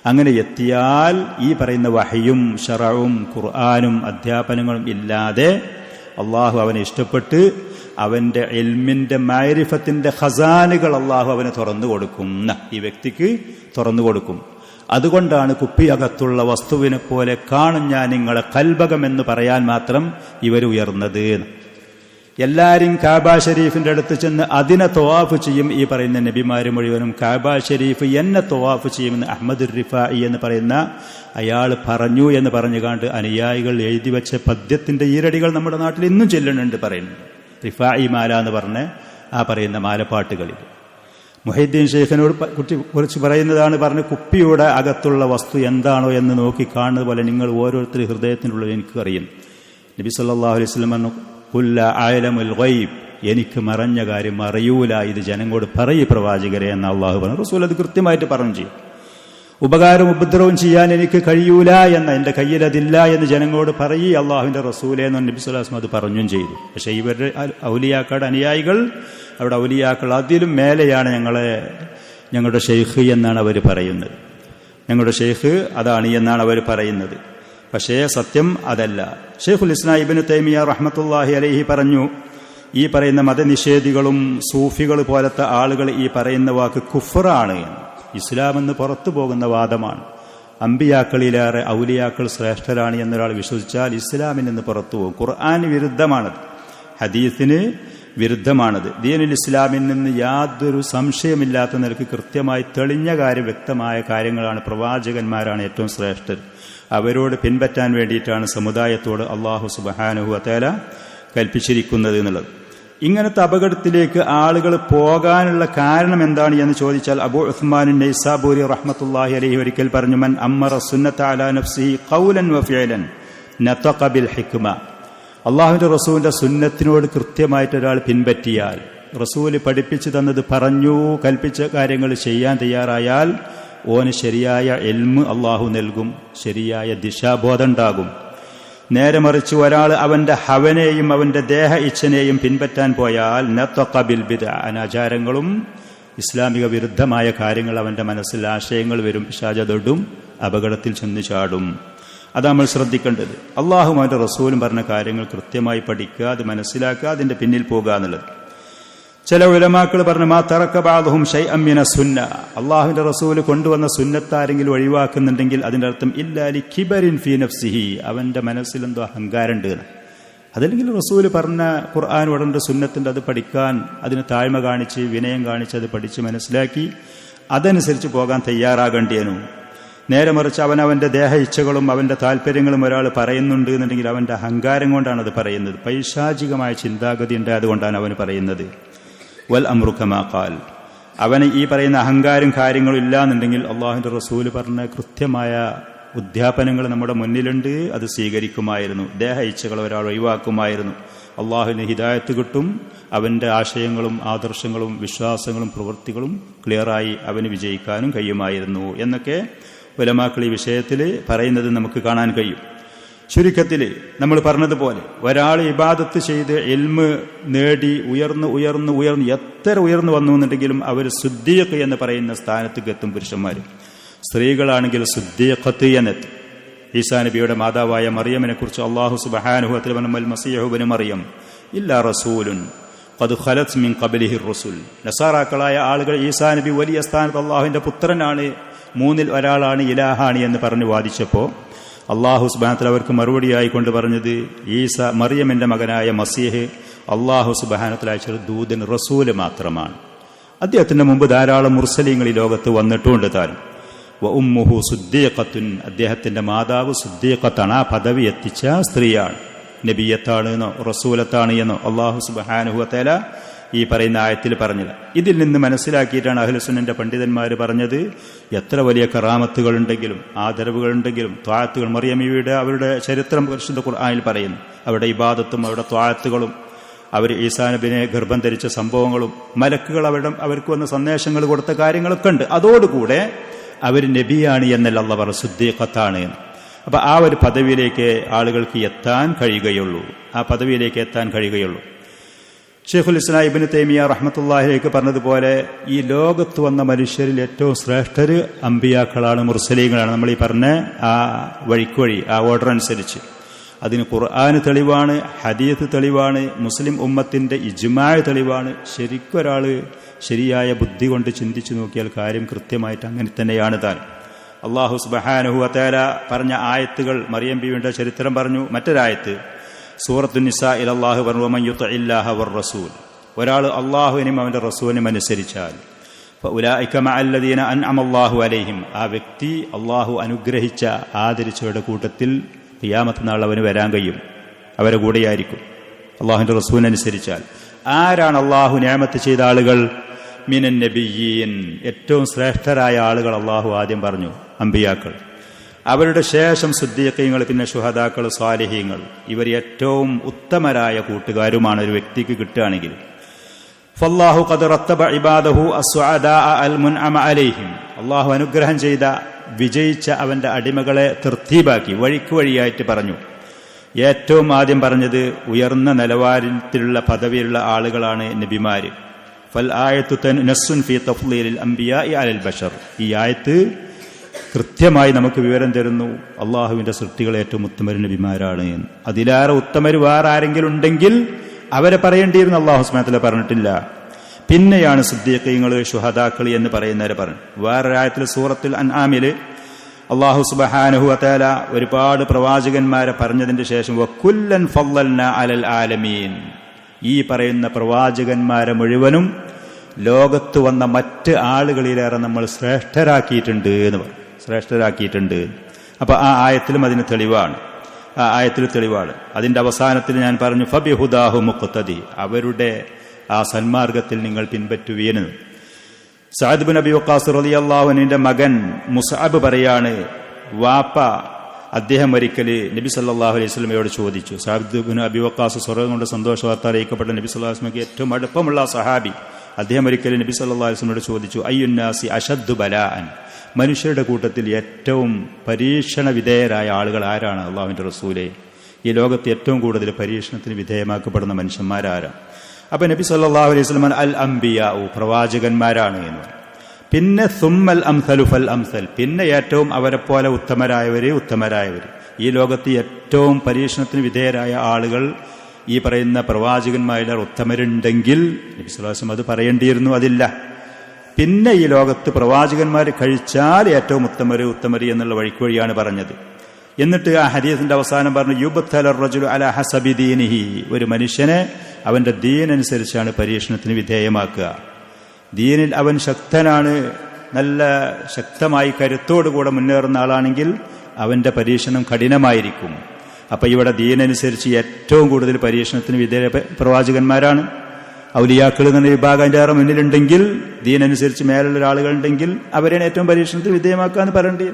അങ്ങനെ എത്തിയാൽ ഈ പറയുന്ന വഹയും ശറഉം ഖുർആനും അധ്യാപനങ്ങളും ഇല്ലാതെ അള്ളാഹു അവനെ ഇഷ്ടപ്പെട്ട് അവന്റെ ഇൽമിന്റെ മഅരിഫത്തിന്റെ ഖസാനുകൾ അള്ളാഹു അവന് തുറന്നു കൊടുക്കും, ഈ വ്യക്തിക്ക് തുറന്നു കൊടുക്കും. അതുകൊണ്ടാണ് കുപ്പിയകത്തുള്ള വസ്തുവിനെ പോലെ കാണും ഞാൻ നിങ്ങളെ കൽബകം എന്ന് പറയാൻ മാത്രം ഇവർ ഉയർന്നത്. എല്ലാവരും കാബ ഷരീഫിന്റെ അടുത്ത് ചെന്ന് അതിനെ തവാഫ് ചെയ്യും. ഈ പറയുന്ന നബിമാര് മുഴുവനും കാബ ഷരീഫ് എന്നെ തവാഫ് ചെയ്യുമെന്ന് അഹ്മദുർ റിഫാഇ എന്ന് പറയുന്ന അയാൾ പറഞ്ഞു എന്ന് പറഞ്ഞുകാണ്ട് അനുയായികൾ എഴുതി വെച്ച പദ്യത്തിന്റെ ഈരടികൾ നമ്മുടെ നാട്ടിൽ ഇന്നും ചെല്ലുന്നുണ്ട്. പറയുന്നുണ്ട് റിഫാഇ മാല എന്ന് പറഞ്ഞ് ആ പറയുന്ന മാലപ്പാട്ടുകളിൽ മുഹൈദ്ദീൻ ഷെയ്ഖിനോട് കുറിച്ച് പറയുന്നതാണ്. പറഞ്ഞ് കുപ്പിയുടെ അകത്തുള്ള വസ്തു എന്താണോ എന്ന് നോക്കി കാണുന്നത് പോലെ നിങ്ങൾ ഓരോരുത്തർ ഹൃദയത്തിനുള്ളത് എനിക്ക് അറിയും. നബി സല്ലല്ലാഹു അലൈഹി വസല്ലം പറഞ്ഞു ഖുൽ ലാ അഅലമുൽ ഗൈബ്, എനിക്ക് മറഞ്ഞ കാര്യം അറിയൂല, ഇത് ജനങ്ങളോട് പറയ് പ്രവാചകരെ എന്ന് അള്ളാഹു പറഞ്ഞു. റസൂൽ അത് കൃത്യമായിട്ട് പറഞ്ഞു ചെയ്യും. ഉപകാരം ഉപദ്രവം ചെയ്യാൻ എനിക്ക് കഴിയൂല എന്ന, എൻ്റെ കയ്യിൽ അതില്ല എന്ന് ജനങ്ങളോട് പറയ് അള്ളാഹുവിന്റെ റസൂലേ എന്ന് നബി സല്ലല്ലാഹു അലൈഹി വസല്ലം അത് പറഞ്ഞും ചെയ്തു. പക്ഷേ ഇവരുടെ ഔലിയാക്കളുടെ അനുയായികൾ, അവിടെ ഔലിയാക്കൾ അതിലും മേലെയാണ് ഞങ്ങളുടെ ഷെയ്ഖ് എന്നാണ് അവർ പറയുന്നത്. ഞങ്ങളുടെ ഷെയ്ഖ് അതാണ് എന്നാണ് അവർ പറയുന്നത്. പക്ഷേ സത്യം അതല്ല. ഷെയ്ഖുൽ ഇസ്ലാം ഇബ്നു തൈമിയ്യ റഹ്മത്തുള്ളാഹി അലൈഹി പറഞ്ഞു, ഈ പറയുന്ന മതനിഷേധികളും സൂഫികൾ പോലത്തെ ആളുകൾ ഈ പറയുന്ന വാക്ക് കുഫറാണ്, ഇസ്ലാം എന്ന് പുറത്തു പോകുന്ന വാദമാണ്. അമ്പിയാക്കളിലേറെ ഔലിയാക്കൾ ശ്രേഷ്ഠരാണ് എന്നൊരാൾ വിശ്വസിച്ചാൽ ഇസ്ലാമിൽ നിന്ന് പുറത്തു പോകും. ഖുർആന് വിരുദ്ധമാണത്, ഹദീസിന് വിരുദ്ധമാണത്. ദീനുൽ ഇസ്ലാമിൽ നിന്ന് യാതൊരു സംശയമില്ലാത്ത നിലക്ക് കൃത്യമായി തെളിഞ്ഞ കാര്യം, വ്യക്തമായ കാര്യങ്ങളാണ്. പ്രവാചകന്മാരാണ് ഏറ്റവും ശ്രേഷ്ഠർ. അവരോട് പിൻപറ്റാൻ വേണ്ടിയിട്ടാണ് സമുദായത്തോട് അല്ലാഹു സുബ്ഹാനഹു വ തആല കൽപ്പിച്ചിരിക്കുന്നത് എന്നുള്ളത്. ഇങ്ങനത്തെ അപകടത്തിലേക്ക് ആളുകൾ പോകാനുള്ള കാരണം എന്താണ് എന്ന് ചോദിച്ചാൽ അബൂ ഉസ്മാൻ നൈസാബൂരി റഹ്മത്തുള്ളാഹി അലൈഹി ഒരിക്കൽ പറഞ്ഞു, മൻ അമ്മറ സുന്നത അലാ നഫ്സിഹി ഖൗലൻ വ ഫിഅലൻ നതഖ ബിൽ ഹിക്മ. അള്ളാഹുവിന്റെ റസൂലിന്റെ സുന്നത്തിനോട് കൃത്യമായിട്ട് ഒരാൾ പിൻപറ്റിയാൽ, റസൂല് പഠിപ്പിച്ചു തന്നത് പറഞ്ഞു കൽപ്പിച്ച കാര്യങ്ങൾ ചെയ്യാൻ തയ്യാറായാൽ ഓന് ശരിയായ ഇൽമ് അള്ളാഹു നൽകും, ശരിയായ ദിശാബോധം ഉണ്ടാകും. നേരെ മറിച്ച് ഒരാൾ അവന്റെ ഹവനെയും അവന്റെ ദേഹ ഇച്ഛനെയും പിൻപറ്റാൻ പോയാൽ നതഖ ബിൽ ബിദ്അ, അനാചാരങ്ങളും ഇസ്ലാമിക വിരുദ്ധമായ കാര്യങ്ങൾ അവന്റെ മനസ്സിൽ ആശയങ്ങൾ വരും, പിശാചതൊടും, അപകടത്തിൽ ചെന്ന് ചാടും. അത് നമ്മൾ ശ്രദ്ധിക്കേണ്ടത്. അള്ളാഹും അവന്റെ റസൂലും പറഞ്ഞ കാര്യങ്ങൾ കൃത്യമായി പഠിക്കുക, അത് മനസ്സിലാക്കുക, അതിന്റെ പിന്നിൽ പോകുക എന്നുള്ളത്. ചില ഉലമാക്കൾ പറഞ്ഞു, മാ തറക ബഅദുഹും ശൈഅൻ മിന സുന്ന, അള്ളാഹുവിന്റെ റസൂല് കൊണ്ടുവന്ന സുന്നത്താരെങ്കിലും ഒഴിവാക്കുന്നുണ്ടെങ്കിൽ അതിന്റെ അർത്ഥം ഇല്ലാ ലി കിബറിൻ ഫീ നഫ്സിഹി, അവന്റെ മനസ്സിൽ എന്തോ അഹങ്കാരമുണ്ട്. അതല്ലെങ്കിൽ റസൂല് പറഞ്ഞ ഖുർആൻ ഉടന്റെ സുന്നത്തിന്റെ അത് പഠിക്കാൻ, അതിന് താഴ്മ കാണിച്ച് വിനയം കാണിച്ച് അത് പഠിച്ച് മനസ്സിലാക്കി അതനുസരിച്ച് പോകാൻ തയ്യാറാകേണ്ടിയനു. നേരെ മറിച്ച് അവനവന്റെ ദേഹ ഇച്ഛകളും അവന്റെ താല്പര്യങ്ങളും ഒരാൾ പറയുന്നുണ്ട് എന്നുണ്ടെങ്കിൽ അവന്റെ അഹങ്കാരം കൊണ്ടാണ് അത് പറയുന്നത്, പൈശാചികമായ ചിന്താഗതി ഉണ്ടായതുകൊണ്ടാണ് അവന് പറയുന്നത്. വൽ അംറു കമാ ഖാൽ, അവന് ഈ പറയുന്ന അഹങ്കാരം കാര്യങ്ങളും ഇല്ല എന്നുണ്ടെങ്കിൽ അള്ളാഹുവിന്റെ റസൂല് പറഞ്ഞ കൃത്യമായ ഉദ്യാപനങ്ങൾ നമ്മുടെ മുന്നിലുണ്ട്, അത് സ്വീകരിക്കുമായിരുന്നു. ദേഹ ഇച്ഛകൾ ഒരാൾ ഒഴിവാക്കുമായിരുന്നു. അള്ളാഹുവിന് ഹിദായത്ത് കിട്ടും, അവന്റെ ആശയങ്ങളും ആദർശങ്ങളും വിശ്വാസങ്ങളും പ്രവൃത്തികളും ക്ലിയറായി അവന് വിജയിക്കാനും കഴിയുമായിരുന്നു എന്നൊക്കെ ഉലമാക്കൾ ഈ വിഷയത്തിൽ പറയുന്നത് നമുക്ക് കാണാൻ കഴിയും. ചുരുക്കത്തിൽ നമ്മൾ പറഞ്ഞതുപോലെ ഒരാൾ ഇബാദത്ത് ചെയ്ത് ഇൽമ് നേടി ഉയർന്ന് എത്ര ഉയർന്നു വന്നു എന്നുണ്ടെങ്കിലും അവർ സുദ്ദീഖ് എന്ന് പറയുന്ന സ്ഥാനത്തേക്ക് എത്തും. പുരുഷന്മാർ, സ്ത്രീകളാണെങ്കിൽ സുദ്ദീഖത്ത് എന്നെത്തും. ഈസാ നബിയുടെ മാതാവായ മറിയമിനെ കുറിച്ച് അല്ലാഹു സുബ്ഹാനഹു വ തആല വൽ മസീഹു ഇബ്നു മറിയം ഇല്ലാ റസൂലുൻ ഖദ് ഖലത് മിൻ ഖബ്ലിഹി റസൂൽ. നസാറാക്കളായ ആളുകൾ ഈസാ നബി വലിയ സ്ഥാനത്ത് അള്ളാഹുവിന്റെ പുത്രനാണ്, മൂന്നിൽ ഒരാളാണ്, ഇലാഹാണ് എന്ന് പറഞ്ഞ് വാദിച്ചപ്പോൾ അള്ളാഹു സുബ്ഹാനഹു വ തആല അവർക്ക് മറുപടിയായി കൊണ്ട് പറഞ്ഞത്, ഈസ മറിയമിന്റെ മകനായ മസീഹ് അള്ളാഹു സുബ്ഹാനഹു വ തആല അയച്ച ദൂതൻ റസൂല് മാത്രമാണ്. അദ്ദേഹത്തിന്റെ മുമ്പ് ധാരാളം മുർസലീങ്ങൾ ഈ ലോകത്ത് വന്നിട്ടുണ്ട് താൻ. വ ഉമ്മുഹു സുദ്ദീഖത്തുൻ, അദ്ദേഹത്തിന്റെ മാതാവ് സുദ്ദീഖത്താണ്, ആ പദവി എത്തിച്ച സ്ത്രീയാണ്. നബിയത്താണ് എന്നോ റസൂലത്താണ് എന്നോ അള്ളാഹു സുബ്ഹാനഹു വ തആല ഈ പറയുന്ന ആയത്തിൽ പറഞ്ഞത്. ഇതിൽ നിന്ന് മനസ്സിലാക്കിയിട്ടാണ് അഹ്ലുസുന്നന്റെ പണ്ഡിതന്മാർ പറഞ്ഞത്, എത്ര വലിയ കറാമത്തുകളുണ്ടെങ്കിലും ആദരവുകളുണ്ടെങ്കിലും ത്വാഅത്തുകൾ, മറിയമിയുടെ അവരുടെ ചരിത്രം പരിശുദ്ധ ഖുർആനിൽ പറയുന്നു. അവരുടെ ഇബാദത്തും അവരുടെ ത്വാഅത്തുകളും അവർ ഈസാ നബിനെ ഗർഭം ധരിച്ച സംഭവങ്ങളും മലക്കുകൾ അവർക്ക് വന്ന സന്ദേശങ്ങൾ കൊടുത്ത കാര്യങ്ങളൊക്കെ ഉണ്ട്. അതോടുകൂടെ അവർ നബിയാണ് എന്നല്ല അല്ലാഹു പറഞ്ഞു, സുദ്ദീഖത്താണ്. അപ്പൊ ആ ഒരു പദവിയിലേക്ക് ആളുകൾക്ക് എത്താൻ കഴിയുകയുള്ളൂ, ആ പദവിയിലേക്ക് എത്താൻ കഴിയുകയുള്ളൂ. ഷെയ്ഖുൽ ഇസ്ലാം ഇബ്നു തൈമിയ്യ റഹ്മത്തുള്ളാഹിലേക്ക് പറഞ്ഞതുപോലെ ഈ ലോകത്ത് വന്ന മനുഷ്യരിൽ ഏറ്റവും ശ്രേഷ്ഠര് അമ്പിയാക്കളാണ്, മുർസലീങ്ങളാണ്. നമ്മൾ ഈ പറഞ്ഞ ആ വഴിക്കുവഴി, ആ ഓർഡർ അനുസരിച്ച് അതിന് ഖുർആന് തെളിവാണ്, ഹദീത്ത് തെളിവാണ്, മുസ്ലിം ഉമ്മത്തിന്റെ ഇജ്മാഅ് തെളിവാണ്. ശരിക്കൊരാൾ ശരിയായ ബുദ്ധി കൊണ്ട് ചിന്തിച്ചു നോക്കിയാൽ കാര്യം കൃത്യമായിട്ട് അങ്ങനെ തന്നെയാണ് താൻ. അല്ലാഹു സുബ്ഹാനഹു വ തആല പറഞ്ഞ ആയത്തുകൾ, മറിയം ബീവിയുടെ ചരിത്രം പറഞ്ഞു. മറ്റൊരായത്ത് സൂറത്തുൻ നിസാഇൽ അല്ലാഹു പറഞ്ഞു, വമൻ യുതിഇല്ലാഹ വർ റസൂൽ, ഒരാൾ അല്ലാഹുവിനെയും അവന്റെ റസൂലിനെയും അനുസരിച്ചാൽ ഫഉലൈക മഅല്ലദീന അൻഅമല്ലാഹു അലൈഹിം, ആ വ്യക്തി അല്ലാഹു അനുഗ്രഹിച്ച ആദരിച്ചവരുടെ കൂട്ടത്തിൽ ഖിയാമത്ത് നാൾ അവന് വരാൻ കഴിയും, അവരെ കൂടെയായിരിക്കും അല്ലാഹുവിന്റെ റസൂലിനനുസരിച്ചാൽ. ആരാണ് അല്ലാഹു നിഅമത്ത് ചെയ്ത ആളുകൾ? മിനൻ നബിയ്യീൻ, ഏറ്റവും ശ്രേഷ്ഠരായ ആളുകൾ അല്ലാഹു ആദ്യം പറഞ്ഞു, അമ്പിയാക്കൾ. അവരുടെ ശേഷം സുദ്ദീഖീങ്ങൾ, പിന്നെ ശുഹദാക്കൾ, സ്വാലിഹീങ്ങൾ. ഇവർ ഏറ്റവും ഉത്തമരായ കൂട്ടുകാരുമാണ് ഒരു വ്യക്തിക്ക് കിട്ടുകയാണെങ്കിൽ. ഫല്ലാഹു ഖദ് റത്തബ ഇബാദഹു അസ്സുഅദാഅ അൽ മുൻഅമ അലൈഹിം, അല്ലാഹു അനുഗ്രഹം ചെയ്ത വിജയിച്ച അവന്റെ അടിമകളെ തർത്തീബാക്കി, വഴിക്ക് വഴിയായിട്ട് പറഞ്ഞു. ഏറ്റവും ആദ്യം പറഞ്ഞത് ഉയർന്ന നിലവാരത്തിലുള്ള പദവിയുള്ള ആളുകളാണ് നബിമാര്. ഫൽ ആയത്തു നസ്സുൻ ഫീ തഫ്ളീലിൽ അംബിയാഇ അലൽ ബശർ, ഈ ആയത്ത് കൃത്യമായി നമുക്ക് വിവരം തരുന്നു അള്ളാഹുവിന്റെ സൃഷ്ടികൾ ഏറ്റവും ഉത്തമര് നബിമാരാണ് എന്ന്. അതിലേറെ ഉത്തമര് വേറെ ആരെങ്കിലും ഉണ്ടെങ്കിൽ അവരെ പറയേണ്ടിയിരുന്നു, അല്ലാഹു സുബ്ഹാനഹു വ തആല പറഞ്ഞിട്ടില്ല. പിന്നെയാണ് സിദ്ദീഖീങ്ങൾ, ശുഹദാക്കൾ എന്ന് പറയുന്നവരെ പറഞ്ഞു. വേറൊരായത്തിൽ സൂറത്തുൽ അൻആമില് അല്ലാഹു സുബ്ഹാനഹു വ തആല ഒരുപാട് പ്രവാചകന്മാരെ പറഞ്ഞതിന്റെ ശേഷം വകുല്ലൻ ഫളൽനാ അലൽ ആലമീൻ, ഈ പറയുന്ന പ്രവാചകന്മാരെ മുഴുവനും ലോകത്ത് വന്ന മറ്റ് ആളുകളിലേറെ നമ്മൾ ശ്രേഷ്ഠരാക്കിയിട്ടുണ്ട് എന്ന് പറഞ്ഞു. ശ്രേഷ്ഠരാക്കിയിട്ടുണ്ട്. അപ്പൊ ആ ആയത്തിലും അതിന് തെളിവാണ്. ആ ആയത്തിൽ തെളിവാണ്. അതിന്റെ അവസാനത്തിൽ ഞാൻ പറഞ്ഞു ഫബിഹുദാഹു മുഖ്തദി, അവരുടെ ആ സന്മാർഗത്തിൽ നിങ്ങൾ പിൻപറ്റുവീന്. സഅദ് ബിൻ അബി വഖാസ് റളിയല്ലാഹു അൻഹുവിന്റെ മകൻ മുസ്അബ് പറയാണ്, വാപ്പ അദ്ദേഹം ഒരിക്കല് നബി സല്ലല്ലാഹു അലൈഹി വസല്ലമയോട് ചോദിച്ചു. സഅദ് ബിൻ അബി വഖാസ് സ്വർഗ്ഗം കൊണ്ട് സന്തോഷ വാർത്ത അറിയിക്കപ്പെട്ട നബി സല്ലല്ലാഹു അലൈഹി വസല്ലമയ്ക്ക് ഏറ്റവും അടുപ്പമുള്ള സഹാബി. അദ്ദേഹം ഒരിക്കലും നബി സല്ലല്ലാഹു അലൈഹി വസല്ലമയോട് ചോദിച്ചു, അയ്യുന്നാസി അശദ്ദു ബലാഅൻ, മനുഷ്യരുടെ കൂട്ടത്തിൽ ഏറ്റവും പരീക്ഷണ വിധേയരായ ആളുകൾ ആരാണ്? അള്ളാഹുവിന്റെ റസൂലേ, ഈ ലോകത്ത് ഏറ്റവും കൂടുതൽ പരീക്ഷണത്തിന് വിധേയമാക്കപ്പെടുന്ന മനുഷ്യന്മാരാരാണ്? അപ്പൊ നബി സല്ലല്ലാഹു അലൈഹി വസല്ലം അൽ അംബിയാഉ, പ്രവാചകന്മാരാണ് എന്ന് പറഞ്ഞു. പിന്നെ സുമ്മൽ അംസലു ഫൽ അംസൽ, പിന്നെ ഏറ്റവും അവരെ പോലെ ഉത്തമരായവര്. ഈ ലോകത്ത് ഏറ്റവും പരീക്ഷണത്തിന് വിധേയരായ ആളുകൾ ഈ പറയുന്ന പ്രവാചകന്മാരിൽ ഉത്തമരുണ്ടെങ്കിൽ നബി സല്ലല്ലാഹു അലൈഹി വസല്ലം അത് പറയേണ്ടിയിരുന്നു. അതില്ല. പിന്നെ ഈ ലോകത്ത് പ്രവാചകന്മാർ കഴിച്ചാൽ ഏറ്റവും ഉത്തമര് എന്നുള്ള വഴിയാണ് പറഞ്ഞത്. എന്നിട്ട് ആ ഹദീസിന്റെ അവസാനം പറഞ്ഞു യുബ്തലർ റജുലു അലാ ഹസബി ദീനിഹി, ഒരു മനുഷ്യനെ അവന്റെ ദീനനുസരിച്ചാണ് പരീക്ഷണത്തിന് വിധേയമാക്കുക. ദീനിൽ അവൻ ശക്തനാണ്, നല്ല ശക്തമായി കരുത്തോടുകൂടെ മുന്നേറുന്ന ആളാണെങ്കിൽ അവന്റെ പരീക്ഷണം കഠിനമായിരിക്കും. അപ്പൊ ഇവിടെ ദീനനുസരിച്ച് ഏറ്റവും കൂടുതൽ പരീക്ഷണത്തിന് വിധേയ പ്രവാചകന്മാരാണ്. ഔലിയാക്കൾ എന്ന വിഭാഗം അതിൻ്റെ ഏറെ മുന്നിലുണ്ടെങ്കിൽ, ദീനനുസരിച്ച് മേലുള്ള ആളുകളുണ്ടെങ്കിൽ അവരെയാണ് ഏറ്റവും പരീക്ഷണത്തിന് വിധേയമാക്കുക എന്ന് പറയേണ്ടി.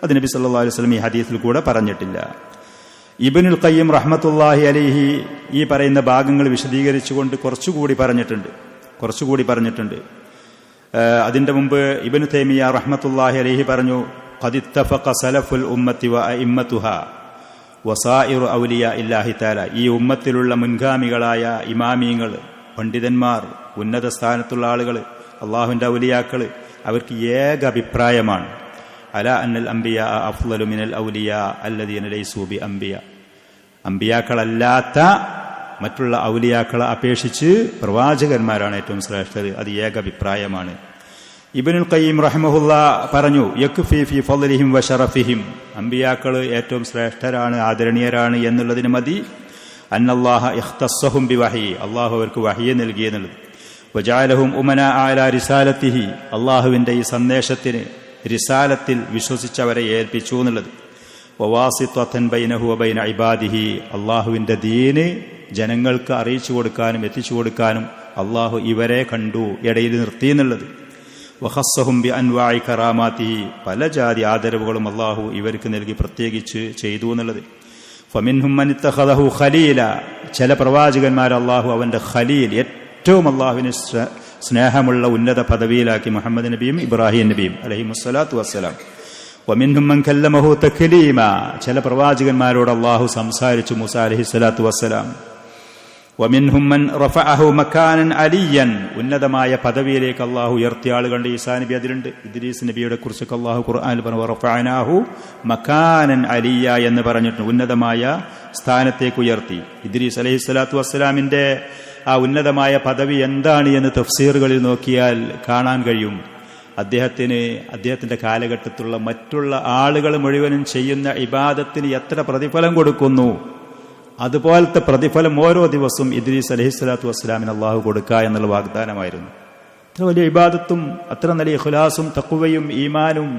അത് നബി സല്ലല്ലാഹു അലൈഹി വസല്ലം ഈ ഹദീസിൽ കൂടെ പറഞ്ഞിട്ടില്ല. ഇബ്നുൽ ഖയ്യിം റഹ്മത്തുള്ളാഹി അലൈഹി ഈ പറയുന്ന ഭാഗങ്ങൾ വിശദീകരിച്ചുകൊണ്ട് കുറച്ചുകൂടി പറഞ്ഞിട്ടുണ്ട്. അതിന്റെ മുമ്പ് ഇബ്നു തൈമിയ്യ റഹ്മത്തുള്ളാഹി അലൈഹി പറഞ്ഞു, ഖദ് ഇത്തഫഖ സലഫുൽ ഉമ്മത്തി വ അഇമ്മത്തുഹാ വസായിറു ഔലിയാ ഇല്ലാഹി തആല, ഈ ഉമ്മത്തിലുള്ള മുൻഗാമികളായ ഇമാമീങ്ങൾ, പണ്ഡിതന്മാർ, ഉന്നത സ്ഥാനത്തുള്ള ആളുകൾ, അള്ളാഹുവിന്റെ ഔലിയാക്കൾ, അവർക്ക് ഏക അഭിപ്രായമാണ് അലാ അന്നൽ അംബിയാ അഫ്ളലു മിനൽ ഔലിയാ അല്ലദീന ലൈസൂ ബി അംബിയാ, അംബിയാക്കളല്ലാത്ത മറ്റുള്ള ഔലിയാക്കളെ അപേക്ഷിച്ച് പ്രവാചകന്മാരാണ് ഏറ്റവും ശ്രേഷ്ഠത്. അത് ഏക അഭിപ്രായമാണ്. ഇബ്നുൽ ഖയ്യിം റഹിമഹുല്ലാ പറഞ്ഞു, യക്ഫി ഫി ഫളലിഹിം വ ശറഫിഹിം, അംബിയാക്കൾ ഏറ്റവും ശ്രേഷ്ഠരാണ്, ആദരണീയരാണ് എന്നുള്ളതിന് മതി. അന്നല്ലാഹ ഇഖ്തസ്സഹും ബിവഹി, അല്ലാഹു അവർക്ക് വഹയ്യ് നൽകി എന്നുള്ളത്. വജഅലഹും ഉമനാ അലാ റിസാലത്തിഹി, അല്ലാഹുവിന്റെ ഈ സന്ദേശത്തിന് റിസാലത്തിൽ വിശ്വസിച്ചവരെ ഏൽപ്പിച്ചു എന്നുള്ളത്. വവാസിത്വതൻ ബൈനഹു വ ബൈന ഇബാദിഹി, അല്ലാഹുവിന്റെ ദീന് ജനങ്ങൾക്ക് അറിയിച്ചു കൊടുക്കാനും എത്തിച്ചു കൊടുക്കാനും അല്ലാഹു ഇവരെ കണ്ടു, ഇടയിൽ നിർത്തി എന്നുള്ളത്. വഖസ്സഹും ബി അൻവാഇ കറാമാതിഹി, പല ജാതി ആദരവുകളും അല്ലാഹു ഇവർക്ക് നൽകി പ്രത്യേകിച്ച് ചെയ്തു എന്നുള്ളത്. ഫമിൻഹും മൻ ഇത്തഖദഹു ഖലീല, ചില പ്രവാചകന്മാർ അല്ലാഹു അവന്റെ ഖലീൽ, ഏറ്റവും അല്ലാഹുവിന് സ്നേഹമുള്ള ഉന്നത പദവിയിലാക്കി, മുഹമ്മദ് നബിയും ഇബ്രാഹിം നബിയും അലൈഹിമുസ്സലാത്തു വസ്സലാം. വമിൻഹും മൻ കല്ലമഹു തക്ലീമ, ചില പ്രവാചകന്മാരോട് അല്ലാഹു സംസാരിച്ചു, മൂസ അലൈഹിസ്സലാത്തു വസ്സലാം. വമിൻഹും മൻ റഫഅഹു മകാനൻ അലിയൻ, ഉന്നതമായ പദവിയിലേക്ക് അല്ലാഹു ഉയർത്തിയ ആളുകളുണ്ട്. ഈസാ നബി അതിലുണ്ട്. ഇദ്രീസ് നബിയുടെ കുറിച്ചൊക്കെ അല്ലാഹു ഖുർആനിൽ പറഞ്ഞു റഫഅനാഹു മകാനൻ അലിയ എന്ന് പറഞ്ഞിട്ടുണ്ട്, ഉന്നതമായ സ്ഥാനത്തേക്ക് ഉയർത്തി. ഇദ്രീസ് അലൈഹിസ്സലാത്തു വസ്സലാമിന്റെ ആ ഉന്നതമായ പദവി എന്താണ് എന്ന് തഫ്സീറുകളിൽ നോക്കിയാൽ കാണാൻ കഴിയും. അദ്ദേഹത്തിന്റെ കാലഘട്ടത്തിലുള്ള മറ്റുള്ള ആളുകൾ മുഴുവനും ചെയ്യുന്ന ഇബാദത്തിന് എത്ര പ്രതിഫലം കൊടുക്കുന്നു, അതുപോലത്തെ പ്രതിഫലം ഓരോ ദിവസവും ഇദ്രീസ് അലൈഹിസ്സലാത്തു വസ്സലാമിന് അള്ളാഹു കൊടുക്കുക എന്നുള്ള വാഗ്ദാനമായിരുന്നു. അത്ര വലിയ ഇബാദത്തും അത്ര നല്ല ഇഖ്ലാസും തഖ്വയും ഈമാനും